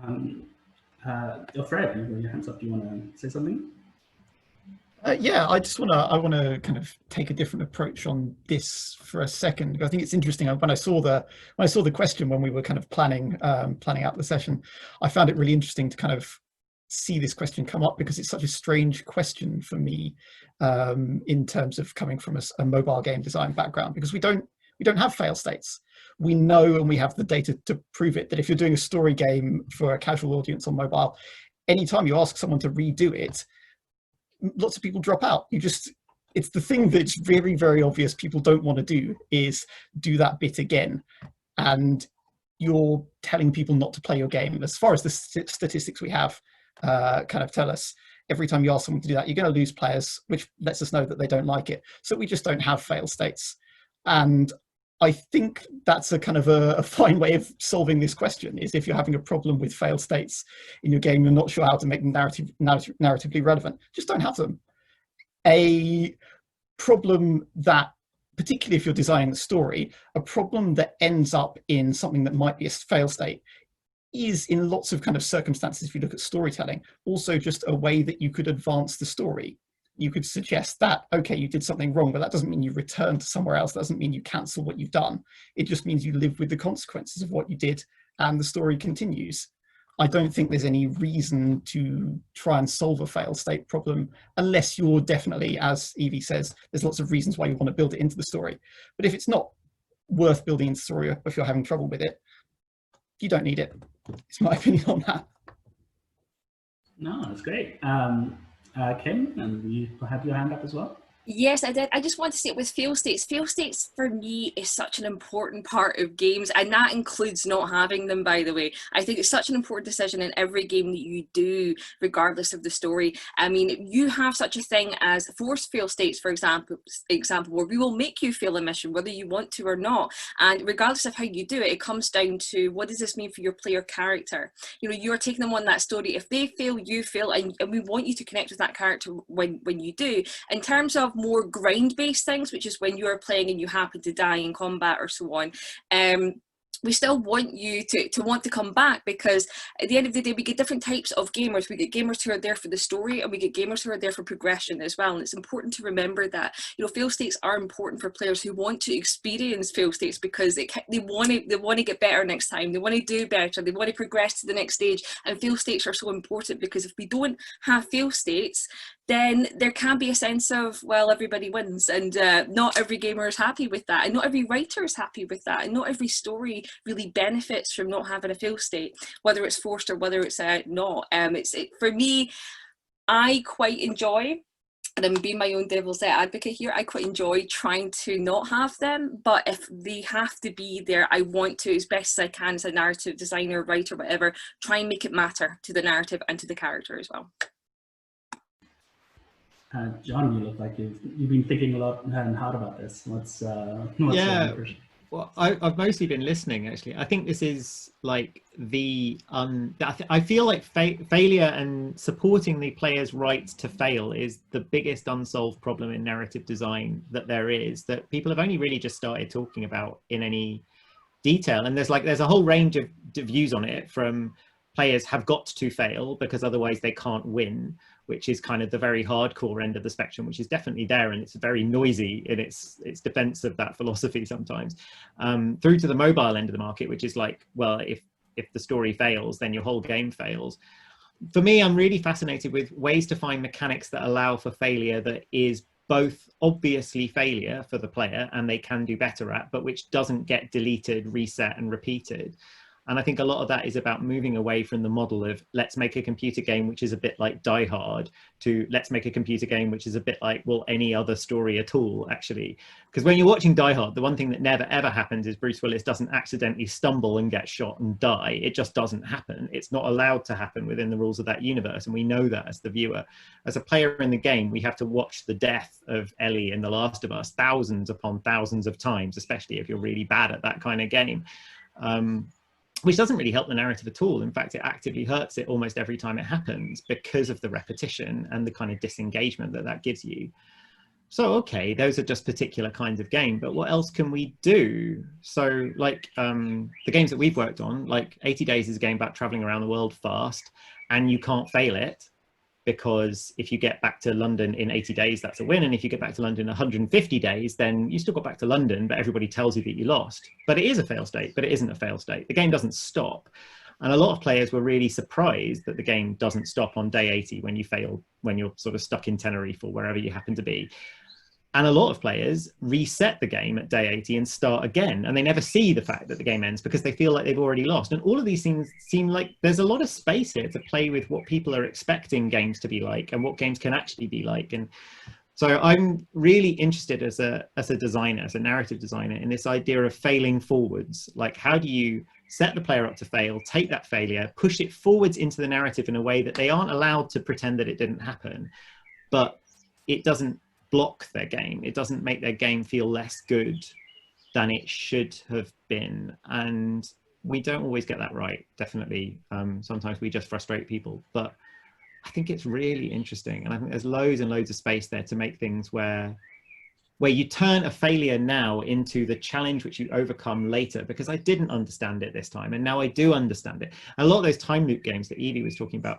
Fred, you got your hands up. Do you want to say something? Yeah, I want to kind of take a different approach on this for a second. I think it's interesting. When I saw the question when we were kind of planning out the session, I found it really interesting to kind of see this question come up, because it's such a strange question for me in terms of coming from a mobile game design background, because we don't have fail states. We know, and we have the data to prove it, that if you're doing a story game for a casual audience on mobile, anytime you ask someone to redo it, lots of people drop out. It's the thing that's very, very obvious people don't want to do, is do that bit again. And you're telling people not to play your game. As far as the statistics we have kind of tell us, every time you ask someone to do that, you're going to lose players, which lets us know that they don't like it. So we just don't have fail states. And I think that's a kind of a fine way of solving this question, is if you're having a problem with fail states in your game, you're not sure how to make them narratively relevant, just don't have them. A problem that, particularly if you're designing a story, a problem that ends up in something that might be a fail state is, in lots of kind of circumstances, if you look at storytelling, also just a way that you could advance the story. You could suggest that, okay, you did something wrong, but that doesn't mean you return to somewhere else. That doesn't mean you cancel what you've done. It just means you live with the consequences of what you did, and the story continues. I don't think there's any reason to try and solve a fail state problem, unless you're definitely, as Evie says, there's lots of reasons why you want to build it into the story. But if it's not worth building into the story, or if you're having trouble with it, you don't need it. It's my opinion on that. No, that's great. Kim, and you had your hand up as well. Yes, I did. I just want to say it with fail states. Fail states for me is such an important part of games, and that includes not having them, by the way. I think it's such an important decision in every game that you do, regardless of the story. I mean, you have such a thing as forced fail states, for example, where we will make you fail a mission, whether you want to or not. And regardless of how you do it, it comes down to what does this mean for your player character? You know, you're taking them on that story. If they fail, you fail, and we want you to connect with that character when you do. In terms of more grind-based things, which is when you're playing and you happen to die in combat or so on, we still want you to want to come back, because at the end of the day, we get different types of gamers. We get gamers who are there for the story, and we get gamers who are there for progression as well. And it's important to remember that, you know, fail states are important for players who want to experience fail states, because they want to get better next time. They want to do better. They want to progress to the next stage. And fail states are so important, because if we don't have fail states, then there can be a sense of, well, everybody wins, and not every gamer is happy with that, and not every writer is happy with that, and not every story really benefits from not having a fail state, whether it's forced or whether it's not. For me, I quite enjoy, and I'm being my own devil's advocate here, I quite enjoy trying to not have them, but if they have to be there, I want to, as best as I can as a narrative designer, writer, whatever, try and make it matter to the narrative and to the character as well. John, you look like you've been thinking a lot and hard about this. What's Yeah. your impression? Well, I've mostly been listening, actually. I think this is like I feel like failure and supporting the player's right to fail is the biggest unsolved problem in narrative design that there is, that people have only really just started talking about in any detail. And there's a whole range of views on it, from players have got to fail because otherwise they can't win, which is kind of the very hardcore end of the spectrum, which is definitely there, and it's very noisy in its defense of that philosophy sometimes, through to the mobile end of the market, which is like, well, if the story fails, then your whole game fails. For me, I'm really fascinated with ways to find mechanics that allow for failure that is both obviously failure for the player and they can do better at, but which doesn't get deleted, reset, and repeated. And I think a lot of that is about moving away from the model of let's make a computer game which is a bit like Die Hard to let's make a computer game which is a bit like, well, any other story at all, actually. Because when you're watching Die Hard, the one thing that never ever happens is Bruce Willis doesn't accidentally stumble and get shot and die. It just doesn't happen. It's not allowed to happen within the rules of that universe. And we know that as the viewer. As a player in the game, we have to watch the death of Ellie in The Last of Us thousands upon thousands of times, especially if you're really bad at that kind of game. Which doesn't really help the narrative at all. In fact, it actively hurts it almost every time it happens because of the repetition and the kind of disengagement that gives you. So, okay, those are just particular kinds of game, but what else can we do? So like the games that we've worked on, like 80 Days is a game about traveling around the world fast, and you can't fail it, because if you get back to London in 80 days, that's a win. And if you get back to London in 150 days, then you still got back to London, but everybody tells you that you lost. But it is a fail state, but it isn't a fail state. The game doesn't stop. And a lot of players were really surprised that the game doesn't stop on day 80 when you fail, when you're sort of stuck in Tenerife or wherever you happen to be. And a lot of players reset the game at day 80 and start again. And they never see the fact that the game ends because they feel like they've already lost. And all of these things seem like there's a lot of space here to play with what people are expecting games to be like and what games can actually be like. And so I'm really interested as a designer, as a narrative designer, in this idea of failing forwards. Like, how do you set the player up to fail, take that failure, push it forwards into the narrative in a way that they aren't allowed to pretend that it didn't happen, but it doesn't block their game. It doesn't make their game feel less good than it should have been. And we don't always get that right, definitely. Sometimes we just frustrate people, but I think it's really interesting. And I think there's loads and loads of space there to make things where you turn a failure now into the challenge which you overcome later, because I didn't understand it this time, and now I do understand it. And a lot of those time loop games that Evie was talking about,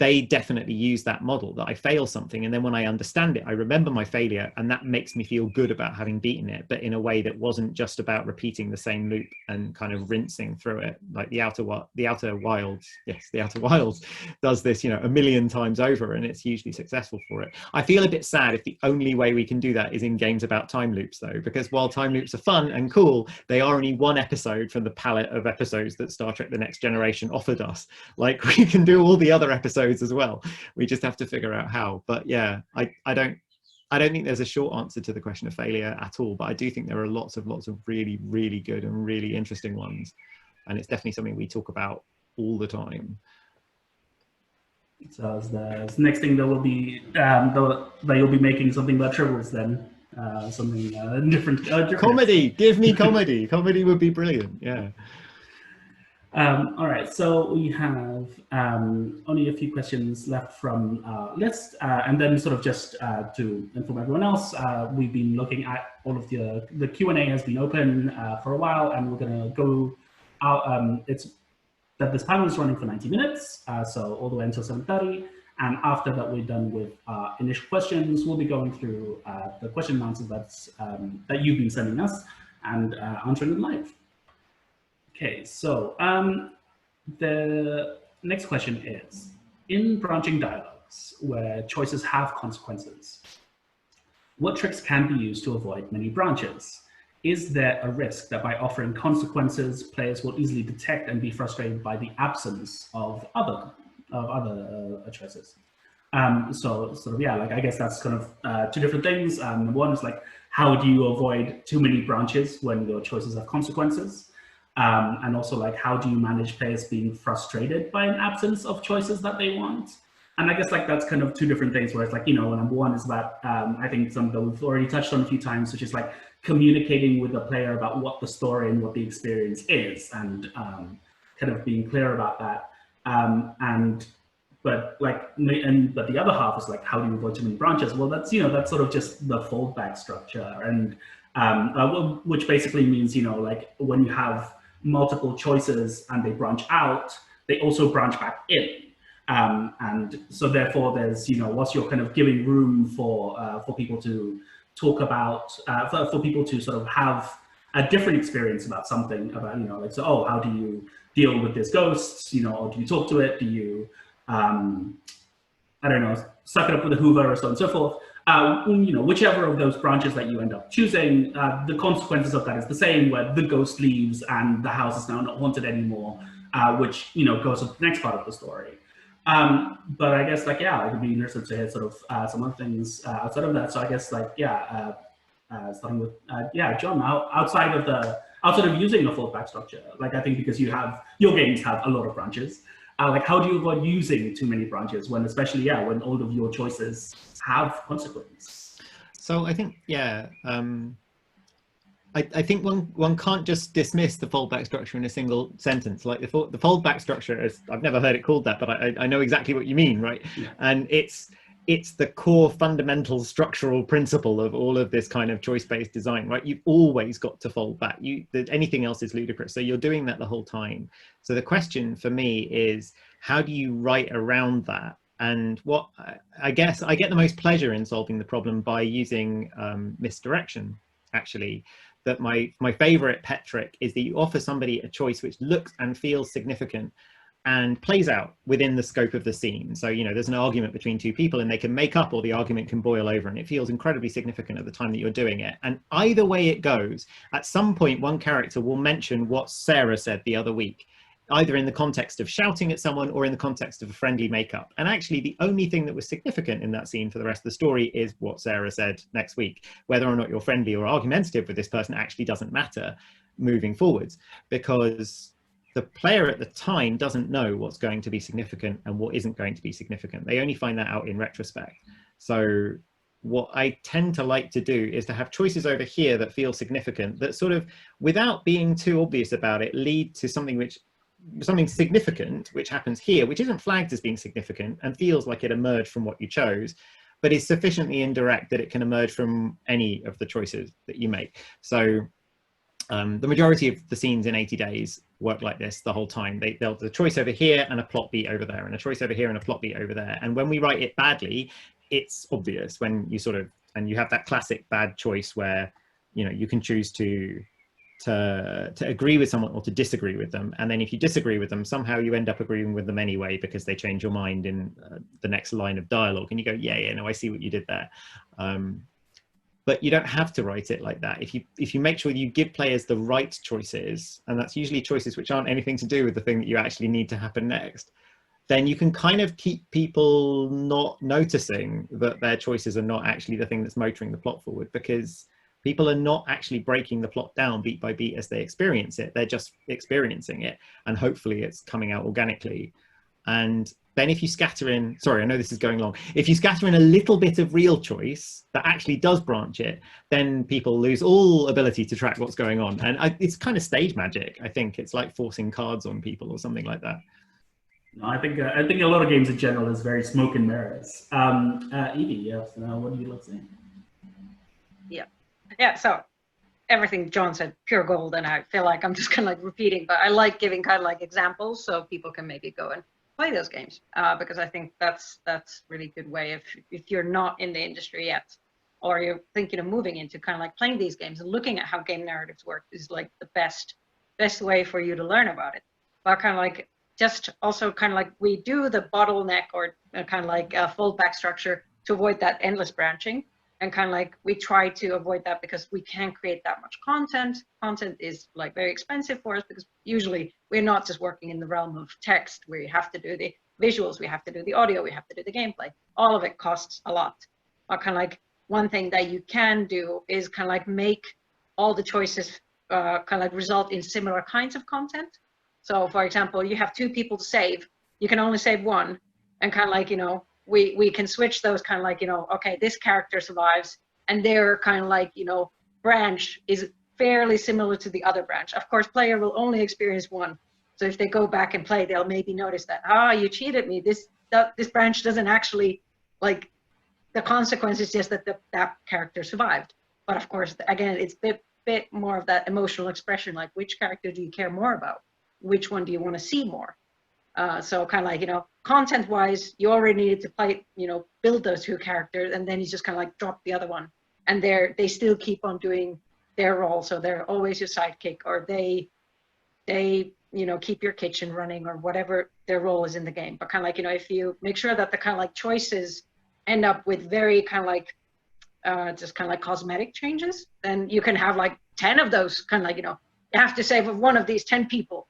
they definitely use that model, that I fail something, and then when I understand it, I remember my failure, and that makes me feel good about having beaten it, but in a way that wasn't just about repeating the same loop and kind of rinsing through it. Like the Outer Wilds does this, you know, a million times over, and it's hugely successful for it. I feel a bit sad if the only way we can do that is in games about time loops, though, because while time loops are fun and cool, they are only one episode from the palette of episodes that Star Trek: The Next Generation offered us. Like, we can do all the other episodes as well. We just have to figure out how. But yeah, I don't I don't think there's a short answer to the question of failure at all, but I do think there are lots of really, really good and really interesting ones. And it's definitely something we talk about all the time. So the next thing that will be, that you'll be making something about tribbles then, something different. Comedy, give me comedy. Comedy would be brilliant, yeah. All right, so we have only a few questions left from our list, and then sort of just to inform everyone else, we've been looking at all of the Q&A has been open for a while, and we're going to go out. It's that this panel is running for 90 minutes, so all the way until 7:30, and after that we're done with initial questions, we'll be going through the question and answers that you've been sending us and answering them live. Okay, so the next question is, in branching dialogues where choices have consequences, what tricks can be used to avoid many branches? Is there a risk that by offering consequences, players will easily detect and be frustrated by the absence of other choices? So sort of, yeah, like I guess that's kind of two different things. One is like, how do you avoid too many branches when your choices have consequences? And also like, how do you manage players being frustrated by an absence of choices that they want? And I guess like that's kind of two different things where it's like, you know, number one is about, I think something that we've already touched on a few times, which is like communicating with the player about what the story and what the experience is, and kind of being clear about that. But the other half is like, how do you avoid too many branches? Well, that's, you know, that's sort of just the foldback structure, and which basically means, you know, like when you have multiple choices and they branch out, they also branch back in. And so therefore there's, you know, once you're kind of giving room for people to talk about, for people to sort of have a different experience about something, about, you know, like, so, oh, how do you deal with this ghost, you know, or do you talk to it? Do you, I don't know, suck it up with a Hoover or so on and so forth? You know, whichever of those branches that you end up choosing, the consequences of that is the same, where the ghost leaves and the house is now not haunted anymore, which, you know, goes to the next part of the story. But I guess like, yeah, it would be interesting to hear sort of some other things outside of that. So I guess like, yeah, starting with, yeah, John, outside of using a foldback structure, like I think because your games have a lot of branches, like how do you avoid using too many branches when, especially, yeah, when all of your choices have consequences? So I think, yeah, I think one can't just dismiss the foldback structure in a single sentence. Like the foldback structure is, I've never heard it called that, but I know exactly what you mean, right? Yeah. And it's the core fundamental structural principle of all of this kind of choice-based design, right? You've always got to fold back. Anything else is ludicrous. So you're doing that the whole time. So the question for me is, how do you write around that? And what I guess I get the most pleasure in solving the problem by using misdirection, actually. That my favorite pet trick is that you offer somebody a choice which looks and feels significant and plays out within the scope of the scene. So, you know, there's an argument between two people and they can make up, or the argument can boil over, and it feels incredibly significant at the time that you're doing it. And either way it goes, at some point, one character will mention what Sarah said the other week, either in the context of shouting at someone or in the context of a friendly makeup. And actually the only thing that was significant in that scene for the rest of the story is what Sarah said next week. Whether or not you're friendly or argumentative with this person actually doesn't matter moving forwards, because the player at the time doesn't know what's going to be significant and what isn't going to be significant. They only find that out in retrospect. So what I tend to like to do is to have choices over here that feel significant, that sort of, without being too obvious about it, lead to something significant, which happens here, which isn't flagged as being significant and feels like it emerged from what you chose, but is sufficiently indirect that it can emerge from any of the choices that you make. So the majority of the scenes in 80 Days work like this the whole time. They'll have a choice over here and a plot beat over there, and a choice over here and a plot beat over there. And when we write it badly, it's obvious when you sort of, and you have that classic bad choice where, you know, you can choose to agree with someone or to disagree with them, and then if you disagree with them, somehow you end up agreeing with them anyway because they change your mind in the next line of dialogue, and you go, yeah, no, I see what you did there. But you don't have to write it like that. If you make sure you give players the right choices, and that's usually choices which aren't anything to do with the thing that you actually need to happen next, then you can kind of keep people not noticing that their choices are not actually the thing that's motoring the plot forward, because people are not actually breaking the plot down beat by beat as they experience it. They're just experiencing it, and hopefully it's coming out organically. And then if you scatter in, sorry, I know this is going long. If you scatter in a little bit of real choice that actually does branch it, then people lose all ability to track what's going on. And it's kind of stage magic. I think it's like forcing cards on people or something like that. No, I think a lot of games in general is very smoke and mirrors. Evie, yes, what do you like to say? Yeah, so everything John said, pure gold, and I feel like I'm just kind of like repeating, but I like giving kind of like examples so people can maybe go and play those games, because I think that's really good way if you're not in the industry yet, or you're thinking of moving into kind of like playing these games and looking at how game narratives work is like the best way for you to learn about it. But kind of like just also kind of like we do the bottleneck or kind of like a foldback structure to avoid that endless branching. And kind of like we try to avoid that because we can't create that much content. Content is like very expensive for us because usually we're not just working in the realm of text. We have to do the visuals, we have to do the audio, we have to do the gameplay. All of it costs a lot. But kind of like one thing that you can do is kind of like make all the choices kind of like result in similar kinds of content. So for example, you have 2 people to save, you can only save 1, and kind of like, you know, we can switch those kind of like, you know, okay, this character survives and their kind of like, you know, branch is fairly similar to the other branch. Of course, player will only experience 1. So if they go back and play, they'll maybe notice that, you cheated me. This branch doesn't actually, like, the consequence is just that that character survived. But of course, again, it's a bit more of that emotional expression, like which character do you care more about? Which one do you want to see more? So kind of like, you know, content-wise, you already needed to play, you know, build those 2 characters, and then you just kind of like drop the other one, and they still keep on doing their role. So they're always your sidekick, or they you know, keep your kitchen running, or whatever their role is in the game. But kind of like, you know, if you make sure that the kind of like choices end up with very kind of like just kind of like cosmetic changes, then you can have like 10 of those kind of like, you know, you have to save one of these 10 people.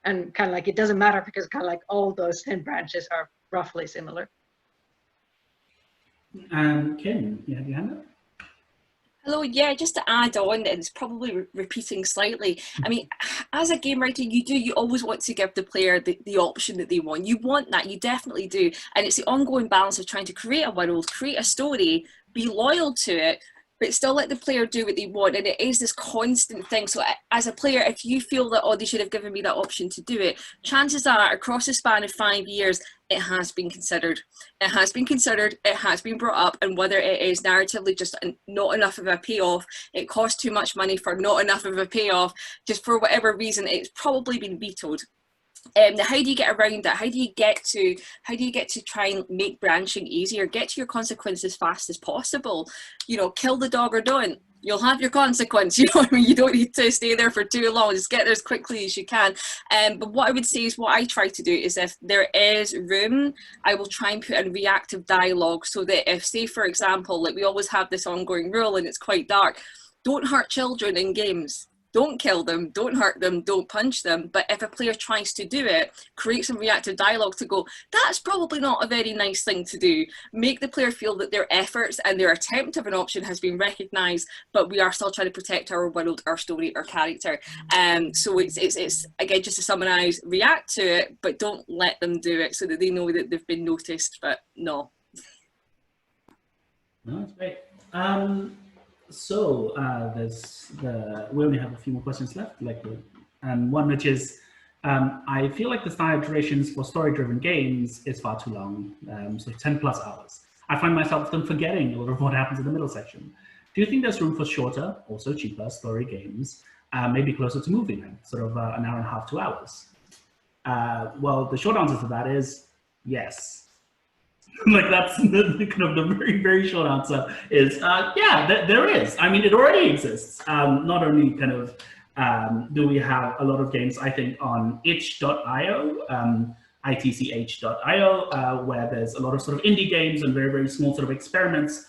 And kind of like, it doesn't matter because kind of like all those 10 branches are roughly similar. Kim, you have your hand up? Hello, yeah, just to add on, and it's probably repeating slightly. I mean, as a game writer, you always want to give the player the option that they want. You want that, you definitely do. And it's the ongoing balance of trying to create a world, create a story, be loyal to it, but still let the player do what they want. And it is this constant thing. So as a player, if you feel that, they should have given me that option to do it, chances are across the span of 5 years, it has been considered. It has been considered, it has been brought up, and whether it is narratively just not enough of a payoff, it costs too much money for not enough of a payoff, just for whatever reason, it's probably been vetoed. How do you get around that? How do you get to try and make branching easier? Get to your consequence as fast as possible. You know, kill the dog or don't. You'll have your consequence. You know what I mean? You don't need to stay there for too long. Just get there as quickly as you can. But what I would say is, what I try to do is, if there is room, I will try and put in reactive dialogue, so that if, say for example, like we always have this ongoing rule and it's quite dark, don't hurt children in games. Don't kill them, don't hurt them, don't punch them. But if a player tries to do it, create some reactive dialogue to go, that's probably not a very nice thing to do. Make the player feel that their efforts and their attempt of an option has been recognised, but we are still trying to protect our world, our story, our character. So it's again, just to summarise, react to it, but don't let them do it, so that they know that they've been noticed, but no. No, that's great. So we only have a few more questions left, one which is, I feel like the standard durations for story-driven games is far too long, so 10+ hours. I find myself often forgetting a lot of what happens in the middle section. Do you think there's room for shorter, also cheaper story games, maybe closer to movie length, sort of an hour and a half, 2 hours? Well, the short answer to that is yes. Like, that's the kind of the very, very short answer is, yeah, there is. I mean, it already exists. Not only kind of do we have a lot of games, I think, on itch.io, itch.io, where there's a lot of sort of indie games and very, very small sort of experiments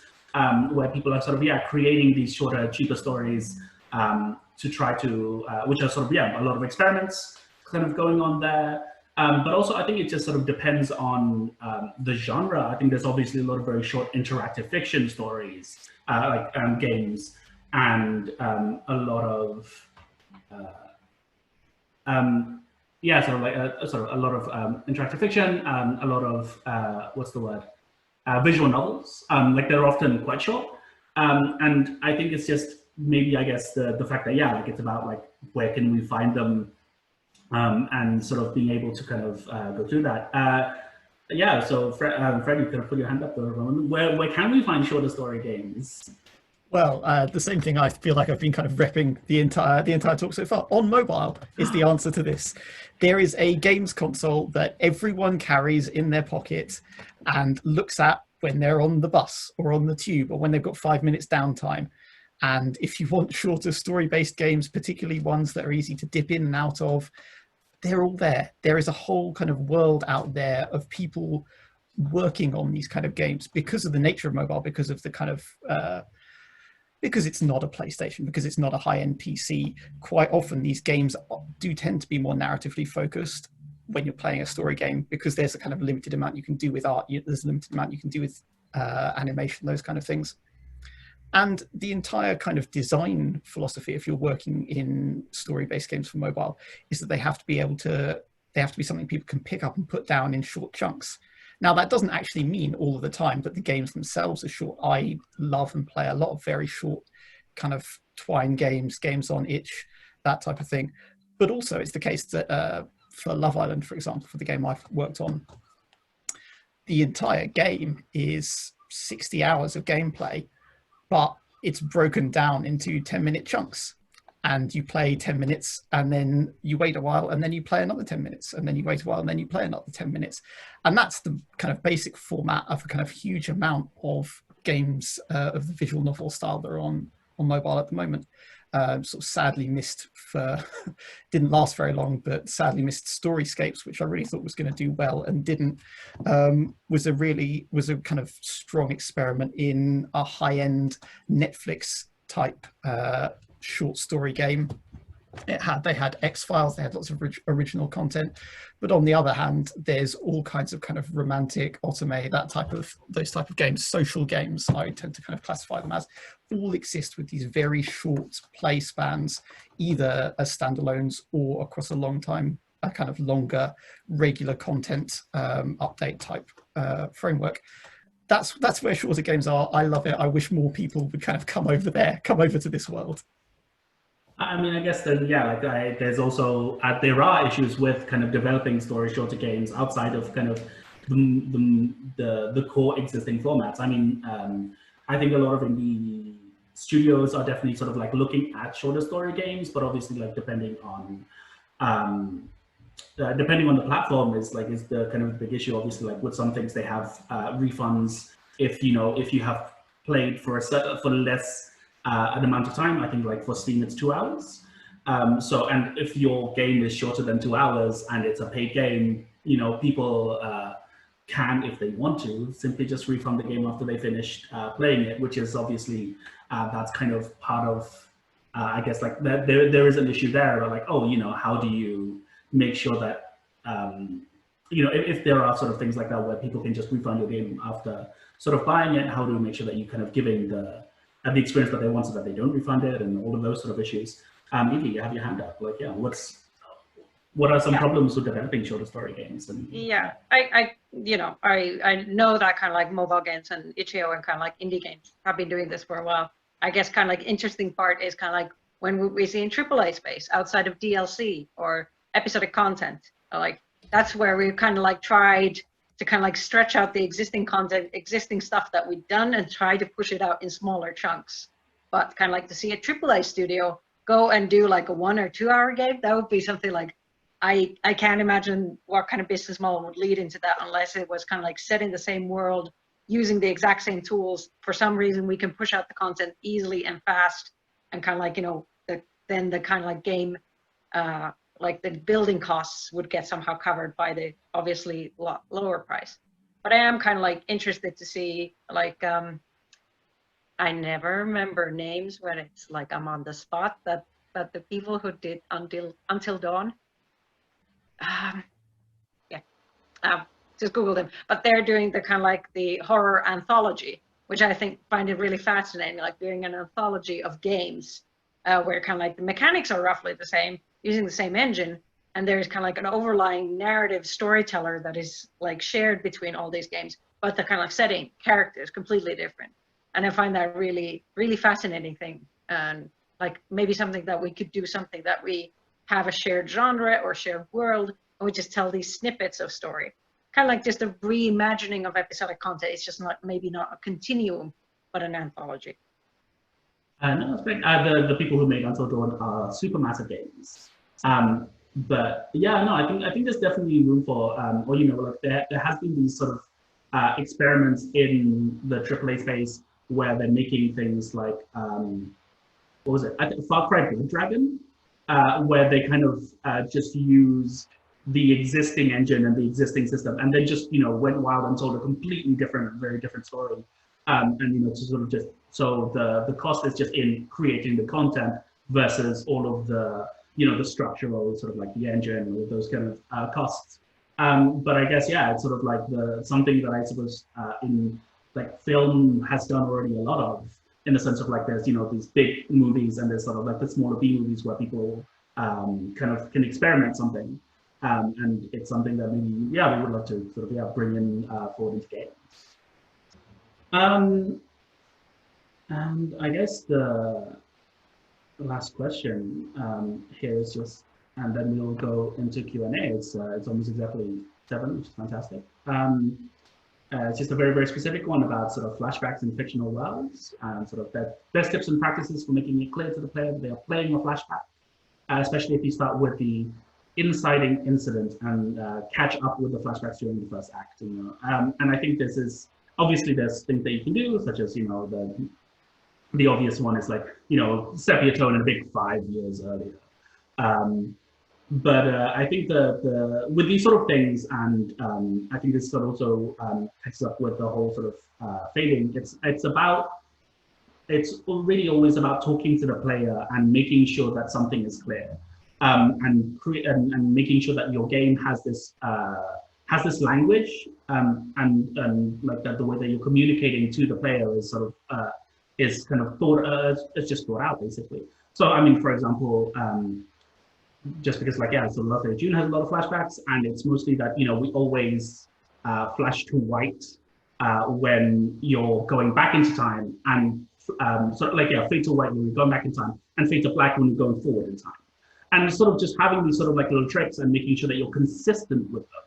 where people are sort of, creating these shorter, cheaper stories to try to, which are sort of, a lot of experiments kind of going on there. But also, I think it just sort of depends on the genre. I think there's obviously a lot of very short interactive fiction stories, games, and a lot of a lot of interactive fiction, a lot of visual novels. Like they're often quite short, and I think it's just maybe I guess the fact that it's about like where can we find them. And sort of being able to kind of go through that. So Fred, you kind of put your hand up there for a moment. Where can we find shorter story games? Well, the same thing. I feel like I've been kind of repping the entire talk so far. On mobile is the answer to this. There is a games console that everyone carries in their pocket and looks at when they're on the bus or on the tube or when they've got 5 minutes downtime. And if you want shorter story-based games, particularly ones that are easy to dip in and out of, they're all there. There is a whole kind of world out there of people working on these kind of games because of the nature of mobile, because of the kind of, because it's not a PlayStation, because it's not a high-end PC. Quite often these games do tend to be more narratively focused when you're playing a story game, because there's a kind of limited amount you can do with art. There's a limited amount you can do with animation, those kind of things. And the entire kind of design philosophy, if you're working in story-based games for mobile, is that they have to be something people can pick up and put down in short chunks. Now, that doesn't actually mean all of the time that the games themselves are short. I love and play a lot of very short kind of Twine games, games on itch, that type of thing. But also it's the case that for Love Island, for example, for the game I've worked on, the entire game is 60 hours of gameplay, but it's broken down into 10-minute chunks, and you play 10 minutes and then you wait a while and then you play another 10 minutes and then you wait a while and then you play another 10 minutes. And that's the kind of basic format of a kind of huge amount of games of the visual novel style that are on mobile at the moment. Sort of sadly missed didn't last very long, but sadly missed Storyscapes, which I really thought was going to do well and didn't. Was a kind of strong experiment in a high-end Netflix type short story game. They had X-Files, they had lots of original content, but on the other hand, there's all kinds of kind of romantic, otome, those type of games, social games, I tend to kind of classify them as, all exist with these very short play spans, either as standalones or across a long time, a kind of longer regular content update type framework. That's where shorter games are. I love it. I wish more people would kind of come over to this world. I mean, I guess then, there's also, there are issues with kind of developing shorter games outside of kind of the core existing formats. I mean, I think a lot of indie studios are definitely sort of like looking at shorter story games, but obviously like depending on the platform is the kind of big issue. Obviously, like with some things they have refunds if you have played for less an amount of time. I think like for Steam it's 2 hours. And if your game is shorter than 2 hours and it's a paid game, people can, if they want to, simply just refund the game after they finished playing it, which is obviously that's kind of part of I guess like there is an issue there where like, how do you make sure that if there are sort of things like that where people can just refund your game after sort of buying it, how do you make sure that you kind of giving the experience that they want so that they don't refund it and all of those sort of issues. Evie, you have your hand up. Like, what are some problems with developing shorter story games? And I know that kind of like mobile games and itch.io and kind of like indie games have been doing this for a while. I guess kind of like interesting part is kind of like when we see in AAA space outside of DLC or episodic content, like that's where we've kind of like tried to kind of like stretch out the existing content, existing stuff that we've done and try to push it out in smaller chunks. But kind of like to see a AAA studio go and do like a 1 or 2 hour game, that would be something like, I can't imagine what kind of business model would lead into that unless it was kind of like set in the same world, using the exact same tools. For some reason, we can push out the content easily and fast and kind of like, then the kind of like game, like the building costs would get somehow covered by the obviously lot lower price. But I am kind of like interested to see like, I never remember names when it's like I'm on the spot, but the people who did Until Dawn, just Googled them, but they're doing the kind of like the horror anthology, which I find it really fascinating, like doing an anthology of games where kind of like the mechanics are roughly the same, using the same engine, and there's kind of like an overlying narrative storyteller that is like shared between all these games, but the kind of like setting, characters, completely different. And I find that really, really fascinating thing. And like maybe something that we could do, something that we have a shared genre or shared world, and we just tell these snippets of story. Kind of like just a reimagining of episodic content. It's just not, maybe not a continuum, but an anthology. No, that's great. The people who made Until Dawn are Supermassive games. But yeah, no, I think there's definitely room for, or you know, like there has been these sort of experiments in the AAA space where they're making things like what was it? I think Far Cry Blood Dragon, where they kind of just use the existing engine and the existing system, and then just, you know, went wild and told a completely different, very different story. And you know, to sort of just, so the cost is just in creating the content versus all of the, you know, the structural sort of like the engine or those kind of costs. But I guess, yeah, it's sort of like something that I suppose in like film has done already a lot of, in the sense of like there's, you know, these big movies and there's sort of like the smaller B movies where people kind of can experiment something. And it's something that maybe, yeah, we would love to sort of, yeah, bring in forward into games. And I guess the last question here is just, and then we'll go into Q&A. It's almost exactly 7, which is fantastic. It's just a very, very specific one about sort of flashbacks in fictional worlds, and sort of the best tips and practices for making it clear to the player that they are playing a flashback, especially if you start with the inciting incident and catch up with the flashbacks during the first act. You know? And I think this is, obviously there's things that you can do, such as, you know, the obvious one is like, you know, step your tone in a big 5 years earlier. But I think with these sort of things, and I think this sort of also picks up with the whole sort of fading. It's really always about talking to the player and making sure that something is clear, and making sure that your game has this language, and like that the way that you're communicating to the player is sort of is kind of it's just thought out basically. So I mean, for example, just because like, yeah, so Love Day June has a lot of flashbacks, and it's mostly that, you know, we always flash to white when you're going back into time, and so like, yeah, fade to white when you're going back in time, and fade to black when you're going forward in time. And sort of just having these sort of like little tricks and making sure that you're consistent with them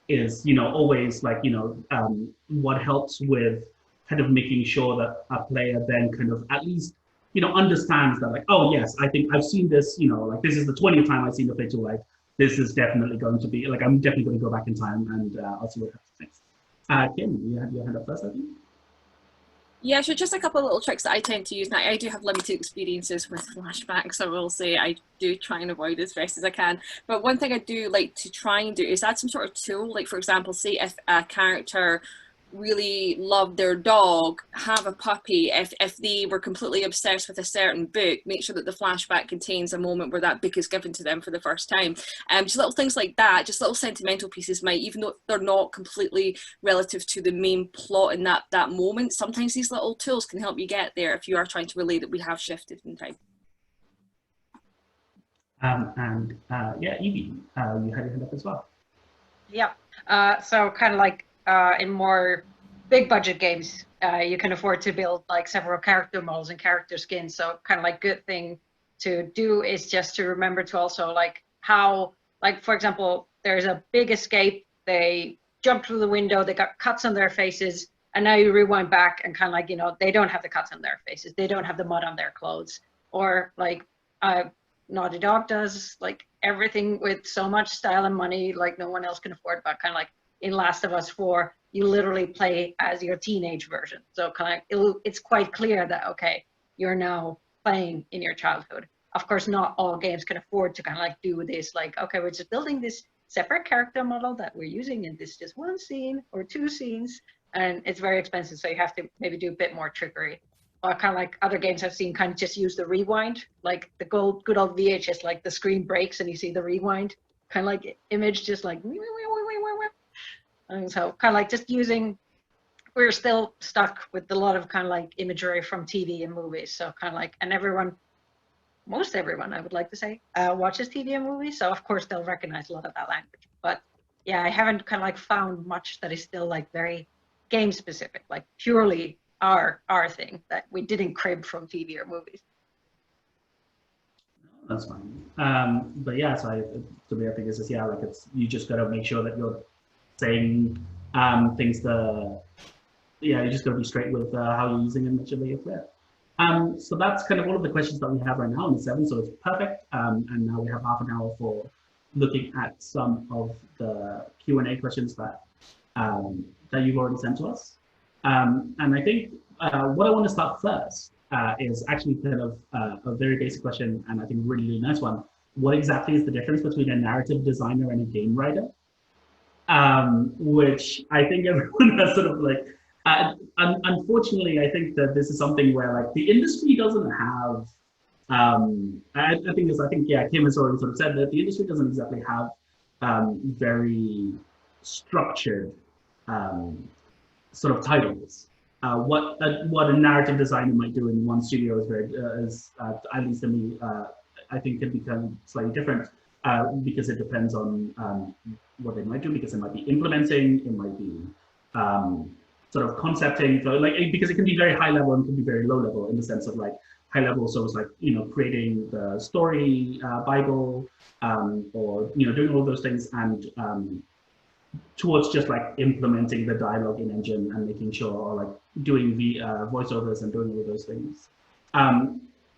is, you know, always like, you know, what helps with kind of making sure that a player then kind of at least, you know, understands that like, oh yes, I think I've seen this, you know, like this is the 20th time I've seen the fade to white. This is definitely going to be, like, I'm definitely going to go back in time, and I'll see what happens next. Kim, you had your hand up first, I think. Yeah, so just a couple of little tricks that I tend to use. Now, I do have limited experiences with flashbacks, I will say. I do try and avoid as best as I can. But one thing I do like to try and do is add some sort of tool. Like, for example, say if a character really loved their dog, have a puppy. If they were completely obsessed with a certain book, make sure that the flashback contains a moment where that book is given to them for the first time. Just little things like that, just little sentimental pieces might, even though they're not completely relative to the main plot in that moment, sometimes these little tools can help you get there if you are trying to relate that we have shifted in time. Yeah, Evie, you had your hand up as well. Yep. So kind of like in more big budget games, you can afford to build like several character models and character skins. So kind of like good thing to do is just to remember to also like how, like, for example, there's a big escape, they jump through the window, they got cuts on their faces, and now you rewind back and kind of like, you know, they don't have the cuts on their faces, they don't have the mud on their clothes. Or like Naughty Dog does like everything with so much style and money like no one else can afford, but kind of like in Last of Us 4, you literally play as your teenage version. So kind of it's quite clear that, okay, you're now playing in your childhood. Of course, not all games can afford to kind of like do this, like, okay, we're just building this separate character model that we're using in this just one scene or 2 scenes, and it's very expensive, so you have to maybe do a bit more trickery. Or kind of like other games I've seen kind of just use the rewind, like the good old VHS, like the screen breaks and you see the rewind, kind of like image just like, And so kind of like just using, we're still stuck with a lot of kind of like imagery from TV and movies. So kind of like, and everyone, most everyone, I would like to say, watches TV and movies. So of course they'll recognize a lot of that language. But yeah, I haven't kind of like found much that is still like very game specific, like purely our thing that we didn't crib from TV or movies. That's fine. But yeah, so to me, I think it's just, yeah, like you just got to make sure that you're saying things you just got to be straight with how you're using it, make sure that you're clear. So that's kind of all of the questions that we have right now in the 7, so it's perfect. And now we have half an hour for looking at some of the Q&A questions that you've already sent to us. And I think what I want to start first is actually kind of a very basic question, and I think a really, really nice one. What exactly is the difference between a narrative designer and a game writer? Which I think everyone has sort of like, unfortunately, I think that this is something where like the industry doesn't have, yeah, Kim has already sort of said that the industry doesn't exactly have very structured sort of titles. What a narrative designer might do in one studio is very, at least to me, I think can become slightly different because it depends on what they might do, because it might be implementing, it might be sort of concepting, so like, because it can be very high level and can be very low level in the sense of like high level, so it's like, creating the story Bible, or doing all those things, and towards just like implementing the dialogue in engine and making sure, or like doing the voiceovers and doing all of those things.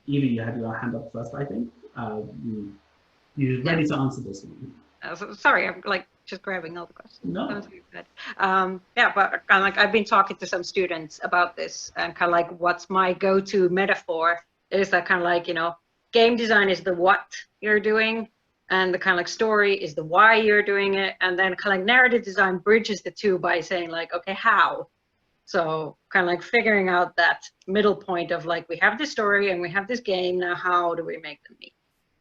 Evie, you had your hand up first, I think. You're ready to answer this one. Sorry, I'm like just grabbing all the questions. No. That was really good. Yeah, but kind of like I've been talking to some students about this, and kind of like what's my go-to metaphor is that kind of like, game design is the what you're doing, and the kind of like story is the why you're doing it, and then kind of like narrative design bridges the two by saying like, okay, how? So kind of like figuring out that middle point of like, we have this story and we have this game, now how do we make them meet?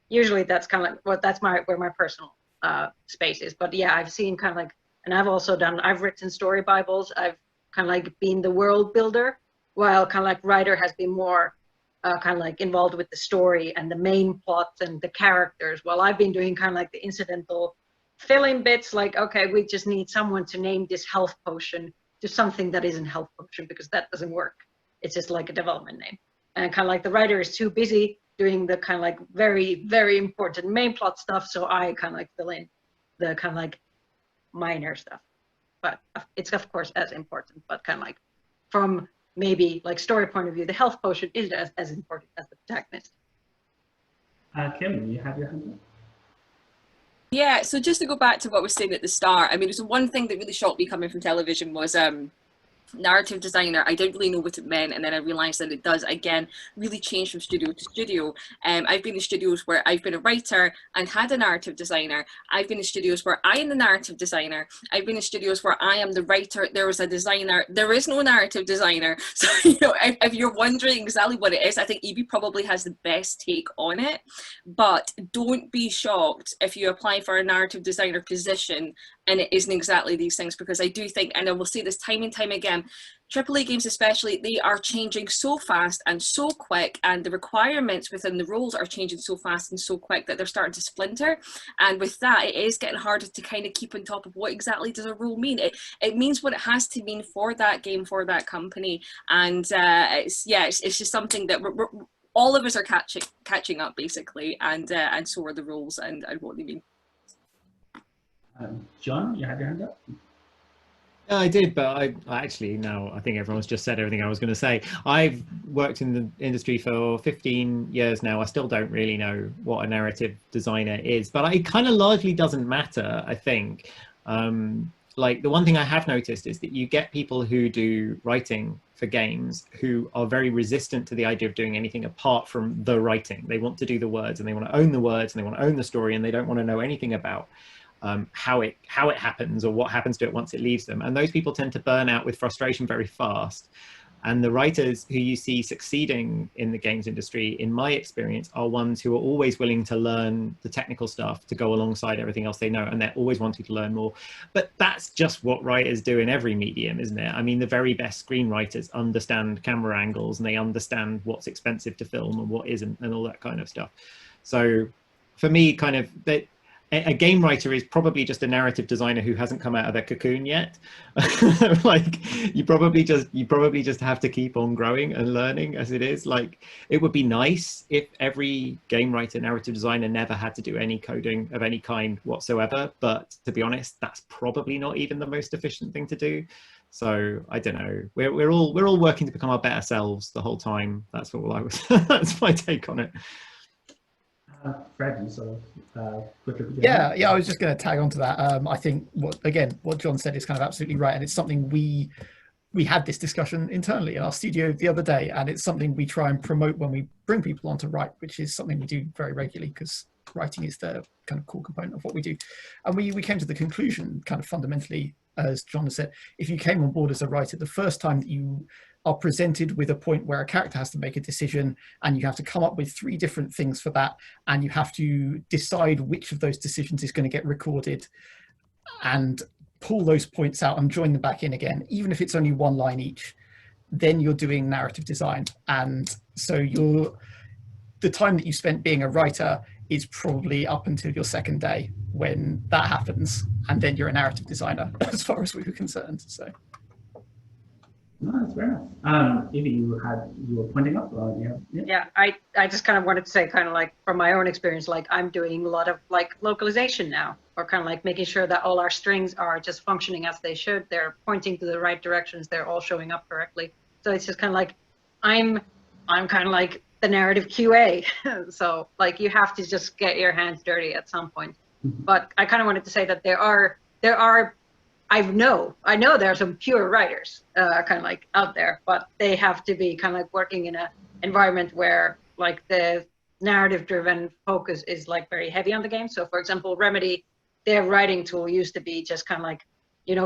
Usually that's kind of like where my personal space is. But yeah, I've seen kind of like, and I've written story Bibles. I've kind of like been the world builder, while kind of like writer has been more kind of like involved with the story and the main plots and the characters, while I've been doing kind of like the incidental fill-in bits, like, okay, we just need someone to name this health potion to something that isn't health potion, because that doesn't work. It's just like a development name. And kind of like the writer is too busy doing the kind of like very, very important main plot stuff, so I kind of like fill in the kind of like minor stuff. But it's of course as important, but kind of like from maybe like story point of view, the health potion is as important as the protagonist. Kim, you have your hand up? Yeah, so just to go back to what I was saying at the start, I mean, it was one thing that really shocked me coming from television was narrative designer. I didn't really know what it meant, and then I realized that it does, again, really change from studio to studio. I've been in studios where I've been a writer and had a narrative designer. I've been in studios where I am the narrative designer. I've been in studios where I am the writer, there was a designer, there is no narrative designer. So, if you're wondering exactly what it is, I think Evie probably has the best take on it. But don't be shocked if you apply for a narrative designer position and it isn't exactly these things, because I do think, and I will say this time and time again, AAA games especially, they are changing so fast and so quick, and the requirements within the roles are changing so fast and so quick that they're starting to splinter. And with that, it is getting harder to kind of keep on top of what exactly does a role mean. It means what it has to mean for that game, for that company. And it's just something that we're all of us are catching up basically, and so are the roles and what they mean. John, you had your hand up? Yeah, I did, but I actually, now I think everyone's just said everything I was going to say. I've worked in the industry for 15 years now. I still don't really know what a narrative designer is, but it kind of largely doesn't matter, I think. Like the one thing I have noticed is that you get people who do writing for games who are very resistant to the idea of doing anything apart from the writing. They want to do the words, and they want to own the words, and they want to own the story, and they don't want to know anything about how it happens or what happens to it once it leaves them. And those people tend to burn out with frustration very fast. And the writers who you see succeeding in the games industry, in my experience, are ones who are always willing to learn the technical stuff to go alongside everything else they know, and they're always wanting to learn more. But that's just what writers do in every medium, isn't it? I mean, the very best screenwriters understand camera angles, and they understand what's expensive to film and what isn't, and all that kind of stuff. So for me, kind of, a game writer is probably just a narrative designer who hasn't come out of their cocoon yet. Like, you probably just have to keep on growing and learning as it is. Like, it would be nice if every game writer, narrative designer never had to do any coding of any kind whatsoever. But to be honest, that's probably not even the most efficient thing to do. So I don't know. We're all working to become our better selves the whole time. That's all I was. That's my take on it. Fred, you sort of quickly. Yeah, I was just going to tag on to that. I think what John said is kind of absolutely right, and it's something we had this discussion internally in our studio the other day, and it's something we try and promote when we bring people on to write, which is something we do very regularly because writing is the kind of core component of what we do. And we came to the conclusion, kind of fundamentally, as John has said, if you came on board as a writer, the first time that you are presented with a point where a character has to make a decision, and you have to come up with 3 different things for that, and you have to decide which of those decisions is going to get recorded and pull those points out and join them back in again, even if it's only 1 line each, then you're doing narrative design. And so the time that you spent being a writer is probably up until your 2nd day when that happens, and then you're a narrative designer as far as we were concerned. So no, that's fair enough. Evie, you were pointing up. Yeah, I just kind of wanted to say, kind of like from my own experience, like I'm doing a lot of like localization now, or kind of like making sure that all our strings are just functioning as they should. They're pointing to the right directions. They're all showing up correctly. So it's just kind of like I'm kind of like the narrative QA. So like you have to just get your hands dirty at some point. But I kind of wanted to say that there are I know there are some pure writers kind of like out there, but they have to be kind of like working in an environment where like the narrative driven focus is like very heavy on the game. So for example, Remedy, their writing tool used to be just kind of like,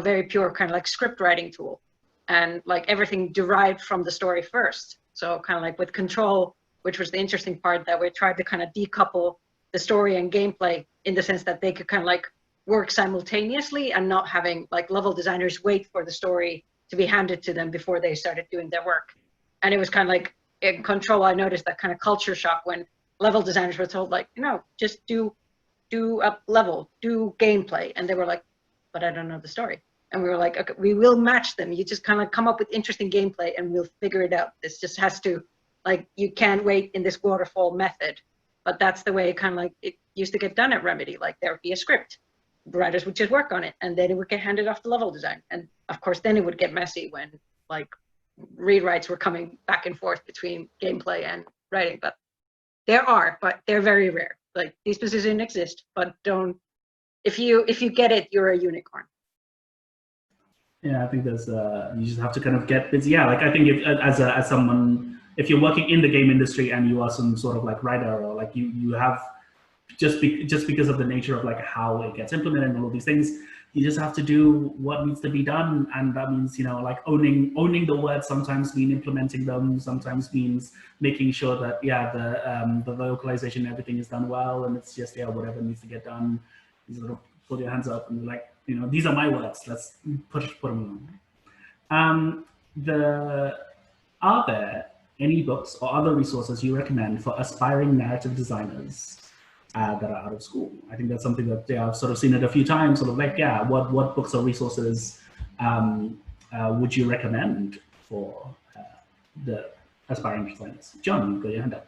very pure kind of like script writing tool, and like everything derived from the story first. So kind of like with Control, which was the interesting part, that we tried to kind of decouple the story and gameplay in the sense that they could kind of like work simultaneously and not having like level designers wait for the story to be handed to them before they started doing their work. And it was kind of like in Control, I noticed that kind of culture shock when level designers were told like, just do a level, do gameplay. And they were like, but I don't know the story. And we were like, okay, we will match them. You just kind of come up with interesting gameplay and we'll figure it out. This just has to, like, you can't wait in this waterfall method. But that's the way kind of like it used to get done at Remedy. Like there would be a script. Writers would just work on it, and then it would get handed off to level design. And of course, then it would get messy when like rewrites were coming back and forth between gameplay and writing. But but they're very rare. Like these positions exist, but if you get it, you're a unicorn. Yeah, I think there's you just have to kind of get busy. Yeah, like I think as someone, if you're working in the game industry and you are some sort of like writer, or like you have just because of the nature of like how it gets implemented and all these things, you just have to do what needs to be done. And that means, like owning the words sometimes means implementing them, sometimes means making sure that, the localization, everything is done well. And it's just, whatever needs to get done, you sort of put your hands up and be like, these are my words, let's put them on. Are there any books or other resources you recommend for aspiring narrative designers that are out of school? I think that's something that I've sort of seen it a few times, sort of like, what books or resources would you recommend for the aspiring designers? John, you've got your hand up.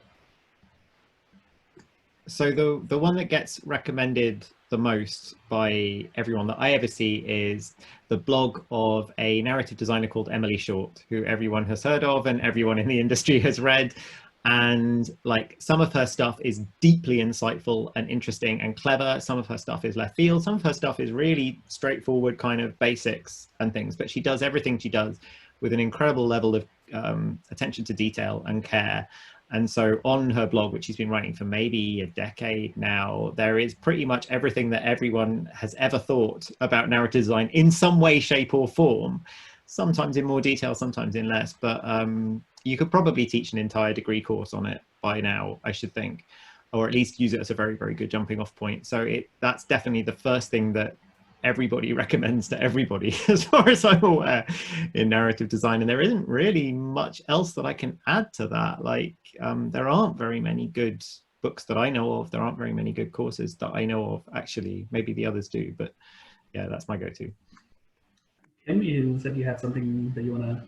So the one that gets recommended the most by everyone that I ever see is the blog of a narrative designer called Emily Short, who everyone has heard of and everyone in the industry has read. And like, some of her stuff is deeply insightful and interesting and clever. Some of her stuff is left field. Some of her stuff is really straightforward kind of basics and things, but she does everything she does with an incredible level of attention to detail and care. And so on her blog, which she's been writing for maybe a decade now, there is pretty much everything that everyone has ever thought about narrative design in some way, shape or form. sometimes in more detail, sometimes in less, but you could probably teach an entire degree course on it by now, I should think, or at least use it as a very, very good jumping off point. So that's definitely the first thing that everybody recommends to everybody, as far as I'm aware, in narrative design. And there isn't really much else that I can add to that. Like, there aren't very many good books that I know of. There aren't very many good courses that I know of, actually. Maybe the others do, but yeah, that's my go-to. Kim, you said you had something that you want to...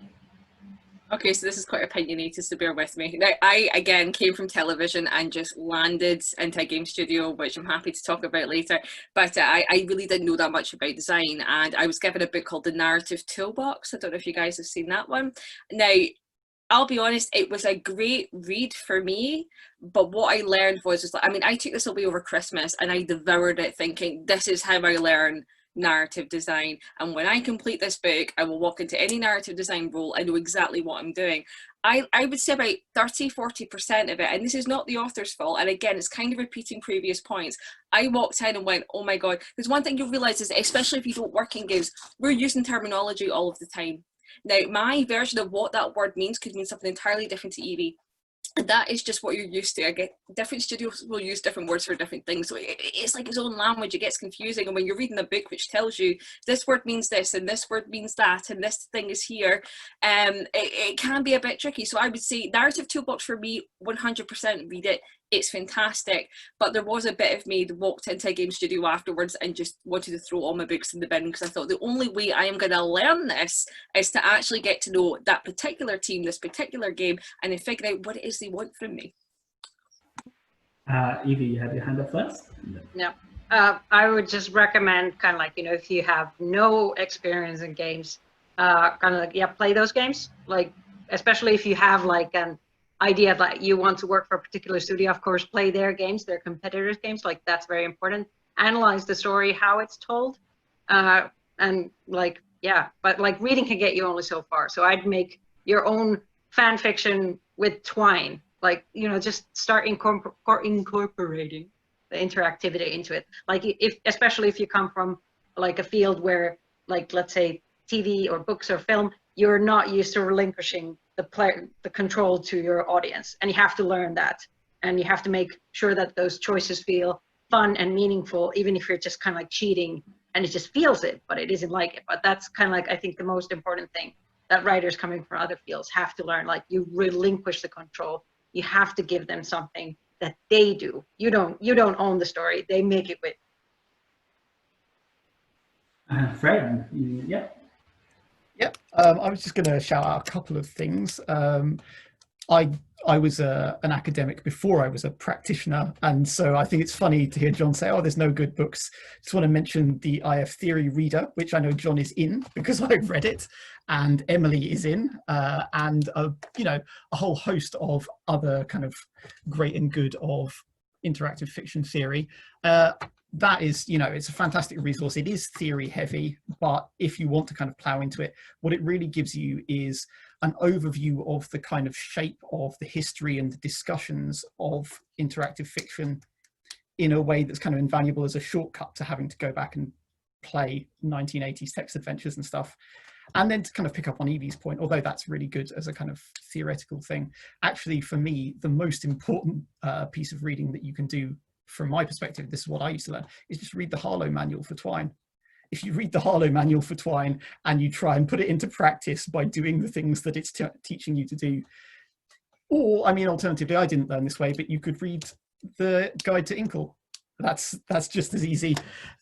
Okay, so this is quite opinionated, so bear with me. Now, I, again, came from television and just landed into a game studio, which I'm happy to talk about later. But I really didn't know that much about design. And I was given a book called The Narrative Toolbox. I don't know if you guys have seen that one. Now, I'll be honest, it was a great read for me. But what I learned was, I mean, I took this away over Christmas and I devoured it thinking, this is how I learn narrative design, and when I complete this book I will walk into any narrative design role. I know exactly what I'm doing. I would say about 30-40% of it, and this is not the author's fault, and again it's kind of repeating previous points, I walked in and went, oh my god, because one thing you'll realize is, especially if you don't work in games, we're using terminology all of the time. Now my version of what that word means could mean something entirely different to Evie. That is just what you're used to. I get different studios will use different words for different things, so it's like its own language. It gets confusing, and when you're reading a book which tells you this word means this and this word means that and this thing is here, it can be a bit tricky. So I would say Narrative Toolbox for me, 100% read it. It's fantastic, but there was a bit of me that walked into a game studio afterwards and just wanted to throw all my books in the bin, because I thought the only way I am going to learn this is to actually get to know that particular team, this particular game, and then figure out what it is they want from me. Evie, you have your hand up first? No. I would just recommend kind of like, if you have no experience in games, kind of like, yeah, play those games. Like, especially if you have like an idea that you want to work for a particular studio, of course, play their games, their competitors' games. Like, that's very important. Analyze the story, how it's told. And like, yeah, but like reading can get you only so far. So I'd make your own fan fiction with Twine. Like, just start incorporating the interactivity into it. Like, especially if you come from like a field where, like, let's say TV or books or film, you're not used to relinquishing the control to your audience, and you have to learn that, and you have to make sure that those choices feel fun and meaningful, even if you're just kind of like cheating and it just feels it, but it isn't like it. But that's kind of like, I think, the most important thing that writers coming from other fields have to learn. Like, you relinquish the control. You have to give them something that they do. You don't own the story. They make it with. Fred, yeah. Yep. I was just going to shout out a couple of things. I was an academic before I was a practitioner, and so I think it's funny to hear John say, "Oh, there's no good books." Just want to mention the IF Theory Reader, which I know John is in because I've read it, and Emily is in, and a whole host of other kind of great and good of interactive fiction theory. That is, it's a fantastic resource. It is theory heavy, but if you want to kind of plow into it, what it really gives you is an overview of the kind of shape of the history and the discussions of interactive fiction in a way that's kind of invaluable as a shortcut to having to go back and play 1980s text adventures and stuff. And then to kind of pick up on Evie's point, although that's really good as a kind of theoretical thing, actually for me, the most important piece of reading that you can do from my perspective, this is what I used to learn, is just read the Harlow manual for Twine. If you read the Harlow manual for Twine and you try and put it into practice by doing the things that it's teaching you to do, or, I mean, alternatively, I didn't learn this way, but you could read the Guide to Ingold. That's just as easy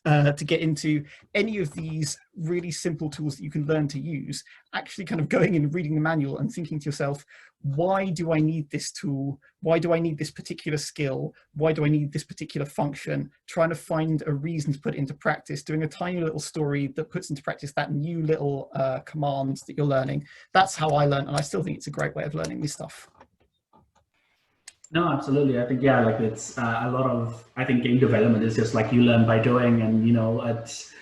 to get into any of these really simple tools that you can learn to use, actually kind of going and reading the manual and thinking to yourself, why do I need this tool? Why do I need this particular skill? Why do I need this particular function? Trying to find a reason to put it into practice, doing a tiny little story that puts into practice that new little command that you're learning. That's how I learned, and I still think it's a great way of learning this stuff. No, absolutely. I think, yeah, like it's a lot of, I think game development is just like you learn by doing, and, it's,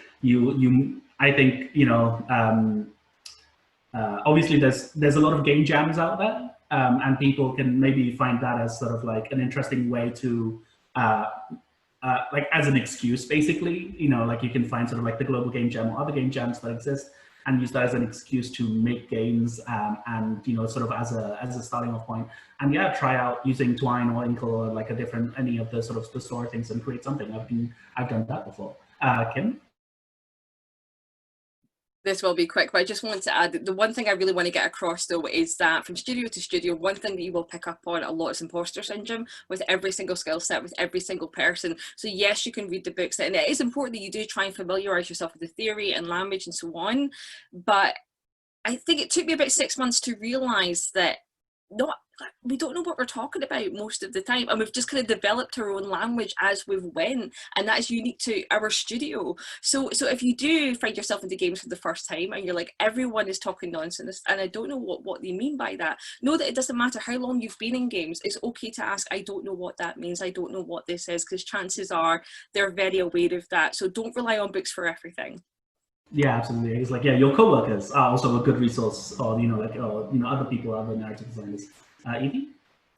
I think, obviously there's a lot of game jams out there, and people can maybe find that as sort of like an interesting way to, like as an excuse, basically, like you can find sort of like the Global Game Jam or other game jams that exist. and use that as an excuse to make games, and sort of as a starting off point. And yeah, try out using Twine or Ingold or like any of the sort of the store things and create something. I've done that before. Kim? This will be quick, but I just want to add that the one thing I really want to get across though is that from studio to studio, one thing that you will pick up on a lot is imposter syndrome with every single skill set, with every single person. So yes, you can read the books, and it is important that you do try and familiarize yourself with the theory and language and so on. But I think it took me about 6 months to realize that we don't know what we're talking about most of the time, and we've just kind of developed our own language as we've went, and that is unique to our studio. So if you do find yourself into games for the first time and you're like, everyone is talking nonsense and I don't know what they mean by that, know that it doesn't matter how long you've been in games. It's okay to ask, I don't know what that means, I don't know what this is, because chances are they're very aware of that. So don't rely on books for everything. Yeah, absolutely. It's like, yeah, your coworkers are also a good resource, or other people, other narrative designers. Evie?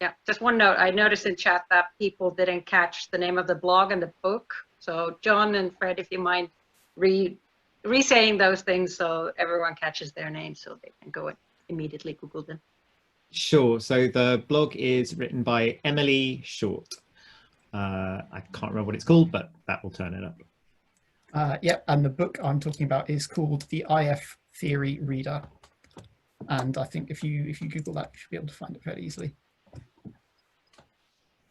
Yeah, just one note. I noticed in chat that people didn't catch the name of the blog and the book. So John and Fred, if you mind re-saying those things so everyone catches their names, so they can go and immediately Google them. Sure. So the blog is written by Emily Short. I can't remember what it's called, but that will turn it up. Yep, and the book I'm talking about is called The IF Theory Reader. And I think if you Google that, you should be able to find it fairly easily.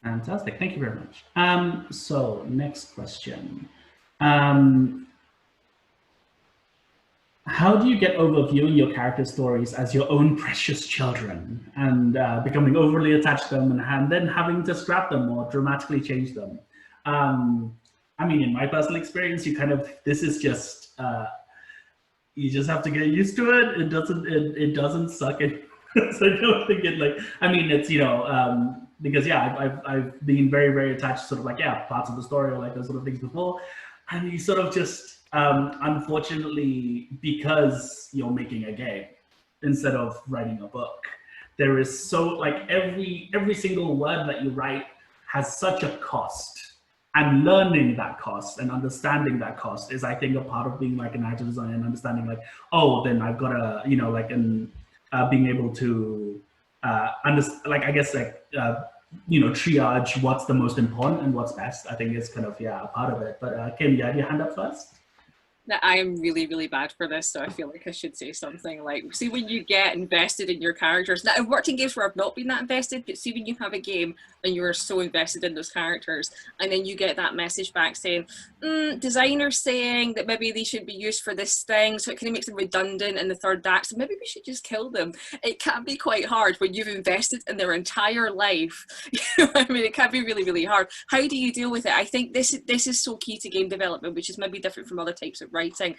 Fantastic, thank you very much. So next question. How do you get over viewing your character stories as your own precious children and becoming overly attached to them and then having to scrap them or dramatically change them? I mean, in my personal experience, this is just, you just have to get used to it. It doesn't suck. So I don't think it's, because yeah, I've been very, very attached to sort of like, yeah, parts of the story or like those sort of things before. And you sort of just, unfortunately, because you're making a game instead of writing a book, there is so like every single word that you write has such a cost. And learning that cost and understanding that cost is, I think, a part of being like an narrative designer and understanding like, oh, then I've got to, being able to understand, like, I guess, like, triage what's the most important and what's best, I think is kind of, yeah, a part of it. But Kim, you had your hand up first? I am really, really bad for this, so I feel like I should say something like, see when you get invested in your characters. Now, I've worked in games where I've not been that invested, but see when you have a game and you are so invested in those characters, and then you get that message back saying, designers saying that maybe they should be used for this thing, so it kind of makes them redundant in the third act, so maybe we should just kill them. It can be quite hard when you've invested in their entire life. I mean, it can be really, really hard. How do you deal with it? I think this is so key to game development, which is maybe different from other types of writing.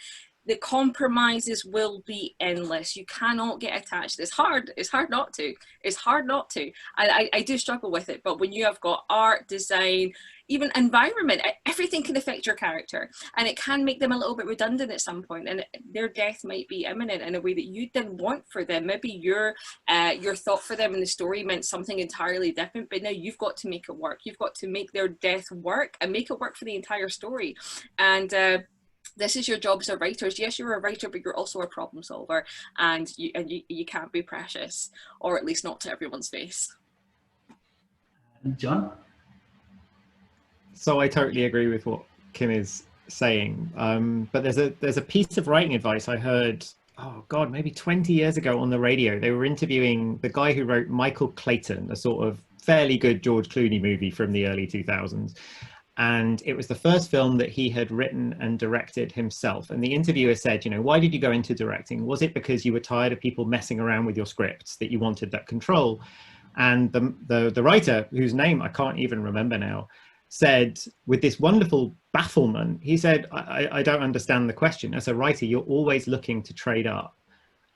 The compromises will be endless. You cannot get attached. It's hard not to. It's hard not to. I do struggle with it, but when you have got art, design, even environment, everything can affect your character, and it can make them a little bit redundant at some point, and their death might be imminent in a way that you didn't want for them. Maybe your thought for them in the story meant something entirely different, but now you've got to make it work. You've got to make their death work and make it work for the entire story. And this is your job as a writer. Yes, you're a writer, but you're also a problem solver, and you can't be precious, or at least not to everyone's face. John? So I totally agree with what Kim is saying, but there's a piece of writing advice I heard, oh God, maybe 20 years ago on the radio. They were interviewing the guy who wrote Michael Clayton, a sort of fairly good George Clooney movie from the early 2000s. And it was the first film that he had written and directed himself. And the interviewer said, why did you go into directing? Was it because you were tired of people messing around with your scripts, that you wanted that control? And the writer, whose name I can't even remember now, said with this wonderful bafflement, he said, I don't understand the question. As a writer, you're always looking to trade up.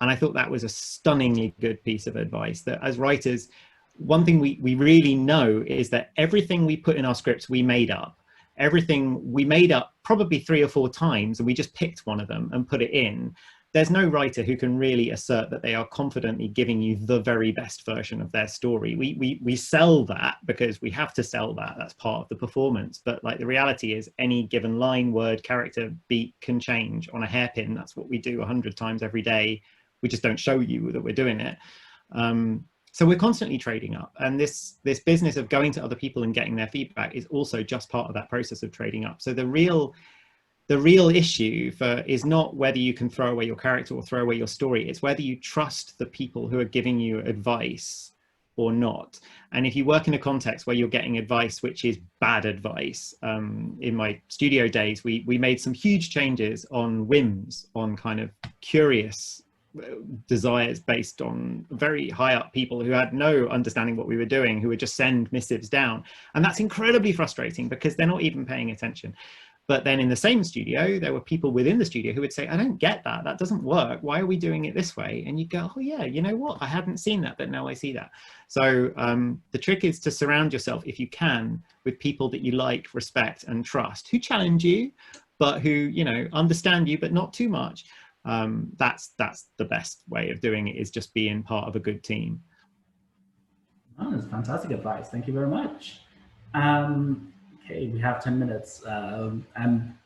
And I thought that was a stunningly good piece of advice, that as writers, one thing we really know is that everything we put in our scripts, we made up. Everything we made up probably 3 or 4 times, and we just picked one of them and put it in. there's no writer who can really assert that they are confidently giving you the very best version of their story. We sell that because we have to sell that. That's part of the performance. But like, the reality is any given line, word, character, beat can change on a hairpin. That's what we do 100 times every day. We just don't show you that we're doing it. So we're constantly trading up, and this business of going to other people and getting their feedback is also just part of that process of trading up. So the real issue is not whether you can throw away your character or throw away your story. It's whether you trust the people who are giving you advice or not. And if you work in a context where you're getting advice which is bad advice, in my studio days, we made some huge changes on whims, on kind of curious desires based on very high up people who had no understanding what we were doing, who would just send missives down. And that's incredibly frustrating because they're not even paying attention. But then in the same studio, there were people within the studio who would say, I don't get that. That doesn't work. Why are we doing it this way? And you go, oh yeah, you know what? I hadn't seen that, but now I see that. So the trick is to surround yourself, if you can, with people that you like, respect, and trust, who challenge you, but who, you know, understand you, but not too much. That's the best way of doing it, is just being part of a good team. Oh, that's fantastic advice. Thank you very much. Okay, we have 10 minutes and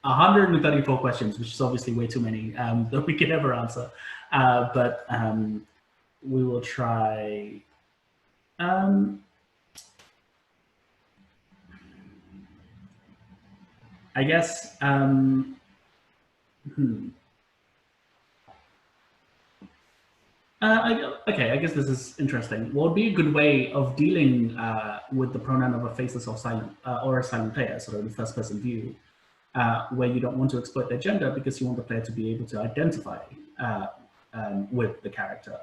134 questions, which is obviously way too many that we can ever answer. But we will try. I guess. Okay, I guess this is interesting. What would be a good way of dealing with the pronoun of a faceless or silent or a silent player, sort of the first-person view, where you don't want to exploit their gender because you want the player to be able to identify with the character.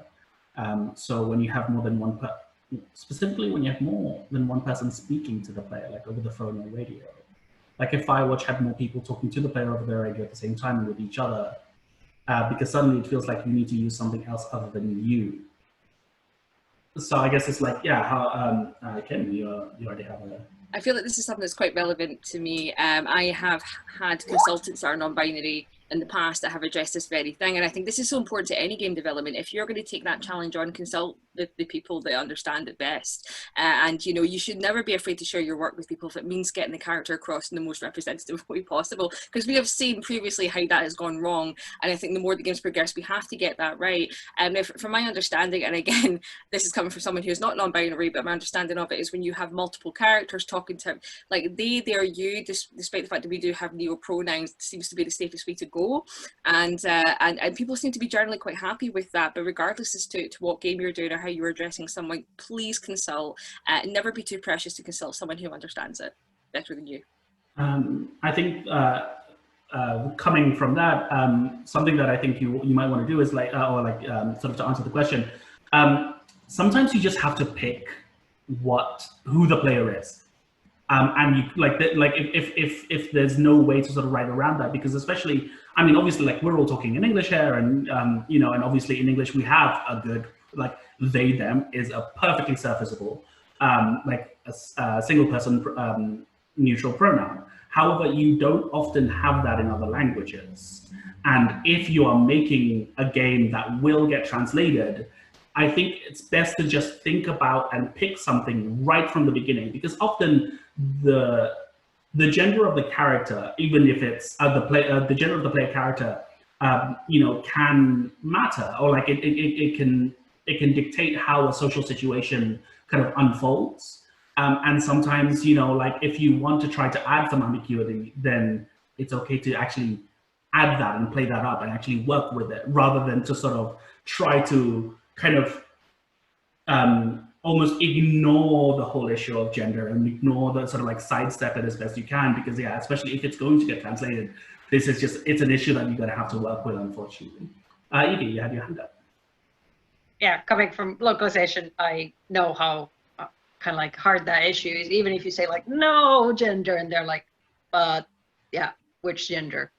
So when you have more than one, specifically when you have more than one person speaking to the player, like over the phone or radio. Like if Firewatch had more people talking to the player over the radio at the same time and with each other, because suddenly it feels like you need to use something else other than you. So I guess it's like, yeah, how, Kim, you already have a... I feel like this is something that's quite relevant to me. I have had consultants that are non-binary in the past that have addressed this very thing, and I think this is so important to any game development. If you're going to take that challenge on, consult the people that understand it best, and you know, you should never be afraid to share your work with people if it means getting the character across in the most representative way possible, because we have seen previously how that has gone wrong, and I think the more the games progress, we have to get that right. And from my understanding, and again, this is coming from someone who's not non-binary, but my understanding of it is when you have multiple characters talking to, like, they are you, despite the fact that we do have neo pronouns, seems to be the safest way to go, and people seem to be generally quite happy with that. But regardless as to what game you're doing or how you're addressing someone, please consult. Never be too precious to consult someone who understands it better than you. I think coming from that, something that I think you might want to do is like, sort of to answer the question, sometimes you just have to pick who the player is. And you if there's no way to sort of write around that, because especially, I mean, obviously, like, we're all talking in English here, and you know, and obviously in English we have a good, like, they them is a perfectly surfaceable like a single person neutral pronoun. However, you don't often have that in other languages, and if you are making a game that will get translated, I think it's best to just think about and pick something right from the beginning, because often the gender of the character, even if it's the gender of the player character, you know, can matter, or like it can dictate how a social situation kind of unfolds. And sometimes, you know, like, if you want to try to add some ambiguity, then it's okay to actually add that and play that up and actually work with it, rather than to sort of try to kind of almost ignore the whole issue of gender and ignore the sort of like sidestep it as best you can, because yeah, especially if it's going to get translated, this is just, it's an issue that you're going to have to work with, unfortunately. Evie, you had your hand up. Yeah, coming from localization, I know how kind of like hard that issue is, even if you say like, no gender, and they're like, but yeah, which gender?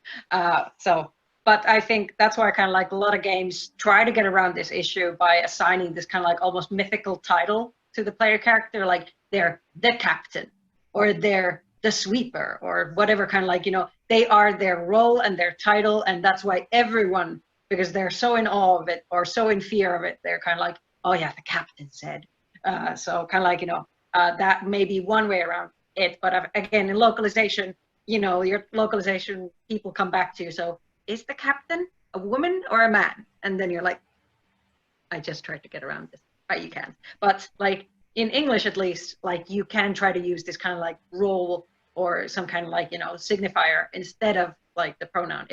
But I think that's why I kind of like a lot of games try to get around this issue by assigning this kind of like almost mythical title to the player character, like they're the captain, or they're the sweeper, or whatever, kind of like, you know, they are their role and their title, and that's why everyone because they're so in awe of it or so in fear of it. They're kind of like, oh yeah, the captain said. So kind of like, that may be one way around it. But again, in localization, your localization people come back to you. So is the captain a woman or a man? And then you're like, I just tried to get around this. Right, you can. But like in English, at least, like you can try to use this kind of like role or some kind of like, signifier instead of like the pronoun.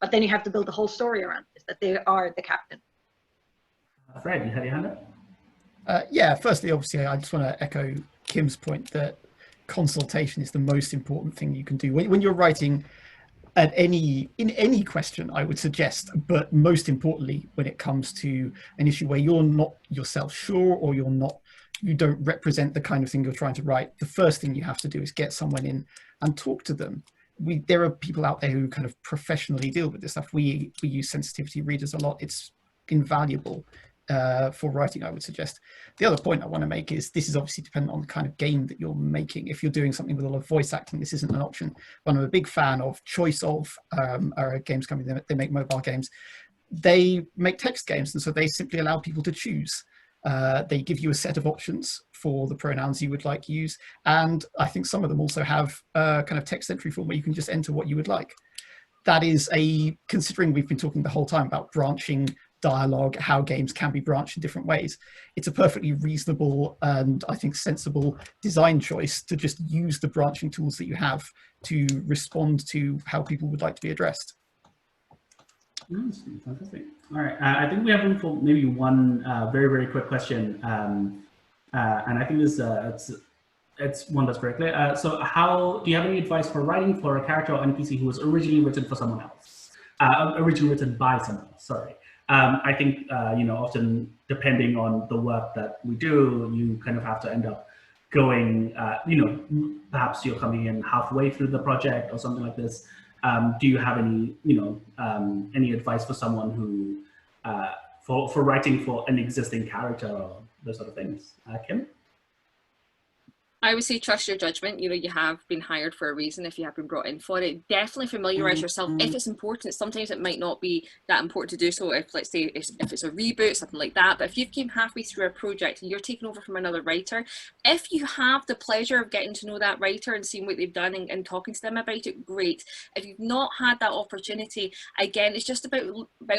But then you have to build the whole story around this, that they are the captain. Fred, you had your hand up? Yeah, firstly, obviously, I just want to echo Kim's point that consultation is the most important thing you can do. When you're writing in any question, I would suggest, but most importantly, when it comes to an issue where you're not yourself sure or you don't represent the kind of thing you're trying to write, the first thing you have to do is get someone in and talk to them. There are people out there who kind of professionally deal with this stuff. We use sensitivity readers a lot. It's invaluable for writing, I would suggest. The other point I want to make is this is obviously dependent on the kind of game that you're making. If you're doing something with a lot of voice acting, this isn't an option. But I'm a big fan of Choice of, are a games company. They make mobile games. They make text games, and so they simply allow people to choose. They give you a set of options for the pronouns you would like to use. And I think some of them also have a kind of text entry form where you can just enter what you would like. That is considering we've been talking the whole time about branching dialogue, how games can be branched in different ways, it's a perfectly reasonable and I think sensible design choice to just use the branching tools that you have to respond to how people would like to be addressed. Fantastic. All right, I think we have room for maybe one very, very quick question. And I think this it's one that's very clear. So do you have any advice for writing for a character or NPC who was originally written for someone else? Originally written by someone else, sorry. I think, often depending on the work that we do, you kind of have to end up going, perhaps you're coming in halfway through the project or something like this. Do you have any advice for someone who, for writing for an existing character or those sort of things? Kim? I would say trust your judgment. You have been hired for a reason. If you have been brought in for it, definitely familiarize yourself. If it's important, sometimes it might not be that important to do so. If, let's say, if it's a reboot, something like that. But if you've came halfway through a project and you're taking over from another writer, if you have the pleasure of getting to know that writer and seeing what they've done and talking to them about it, great. If you've not had that opportunity, again, it's just about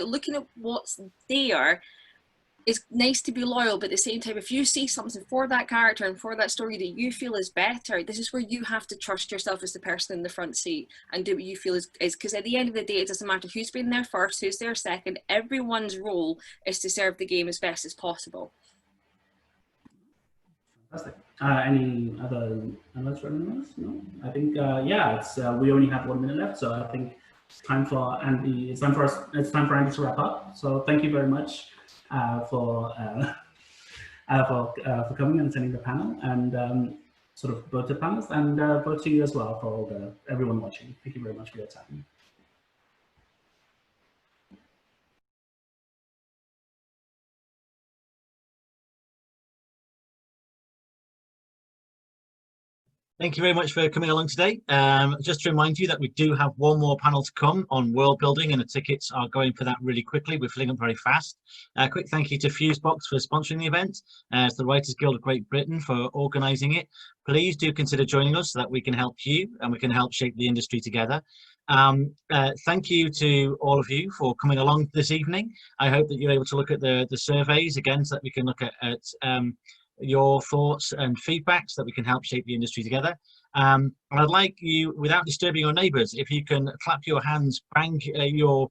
looking at what's there. It's nice to be loyal, but at the same time, if you see something for that character and for that story that you feel is better, this is where you have to trust yourself as the person in the front seat and do what you feel is because at the end of the day, it doesn't matter who's been there first, who's there second. Everyone's role is to serve the game as best as possible. Fantastic. Any other analysts or anyone else? No. I think it's we only have 1 minute left, so I think it's time for Andy. It's time for Andy to wrap up. So thank you very much. For coming and attending the panel, and sort of both the panelists and both to you as well for everyone watching. Thank you very much for your time. Thank you very much for coming along today. Just to remind you that we do have one more panel to come on world building, and the tickets are going for that really quickly. We're filling up very fast. Quick thank you to Fusebox for sponsoring the event, to the Writers Guild of Great Britain for organising it. Please do consider joining us so that we can help you and we can help shape the industry together. Thank you to all of you for coming along this evening. I hope that you're able to look at the surveys again so that we can look at your thoughts and feedback so that we can help shape the industry together. And I'd like you, without disturbing your neighbours, if you can clap your hands, bang your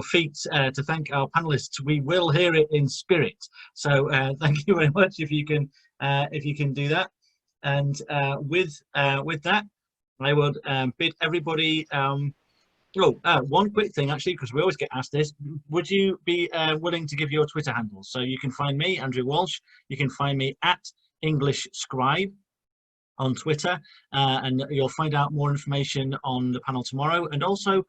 feet to thank our panelists. We will hear it in spirit. So thank you very much if you can do that. And with that, I would bid everybody. One quick thing actually, because we always get asked this, would you be willing to give your Twitter handles? So you can find me, Andrew Walsh. You can find me at English Scribe on Twitter, and you'll find out more information on the panel tomorrow and also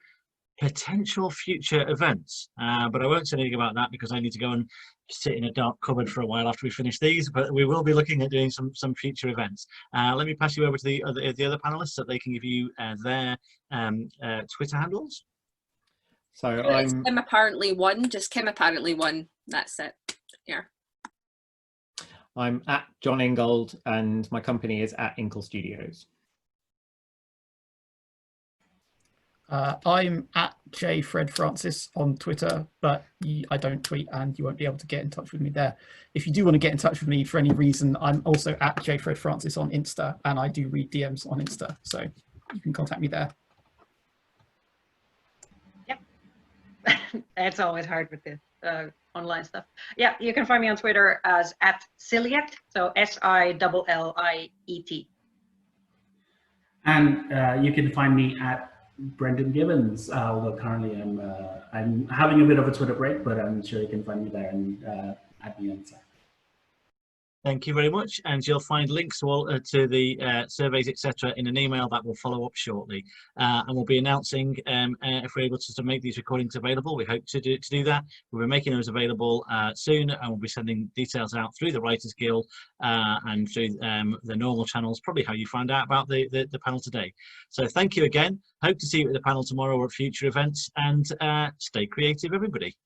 potential future events. But I won't say anything about that because I need to go and sit in a dark cupboard for a while after we finish these, but we will be looking at doing some future events. Let me pass you over to the other panelists so they can give you their Twitter handles. So It's I'm Kim apparently won, just Kim apparently won. That's it. Yeah. I'm at John Ingold, and my company is at Inkle Studios. I'm at jfredfrancis on Twitter, but I don't tweet and you won't be able to get in touch with me there. If you do want to get in touch with me for any reason, I'm also at jfredfrancis on Insta, and I do read DMs on Insta, so you can contact me there. Yep. It's always hard with the online stuff. Yeah, you can find me on Twitter as @Silliet, so SILLIET. And you can find me at Brendan Gibbons, although currently I'm having a bit of a Twitter break, but I'm sure you can find me there and add me on Twitter. Thank you very much, and you'll find links to all to the surveys, etc., in an email that will follow up shortly. And we'll be announcing if we're able to make these recordings available. We hope to do that. We'll be making those available soon, and we'll be sending details out through the Writers Guild and through the normal channels. Probably how you found out about the panel today. So thank you again. Hope to see you at the panel tomorrow or at future events, and stay creative, everybody.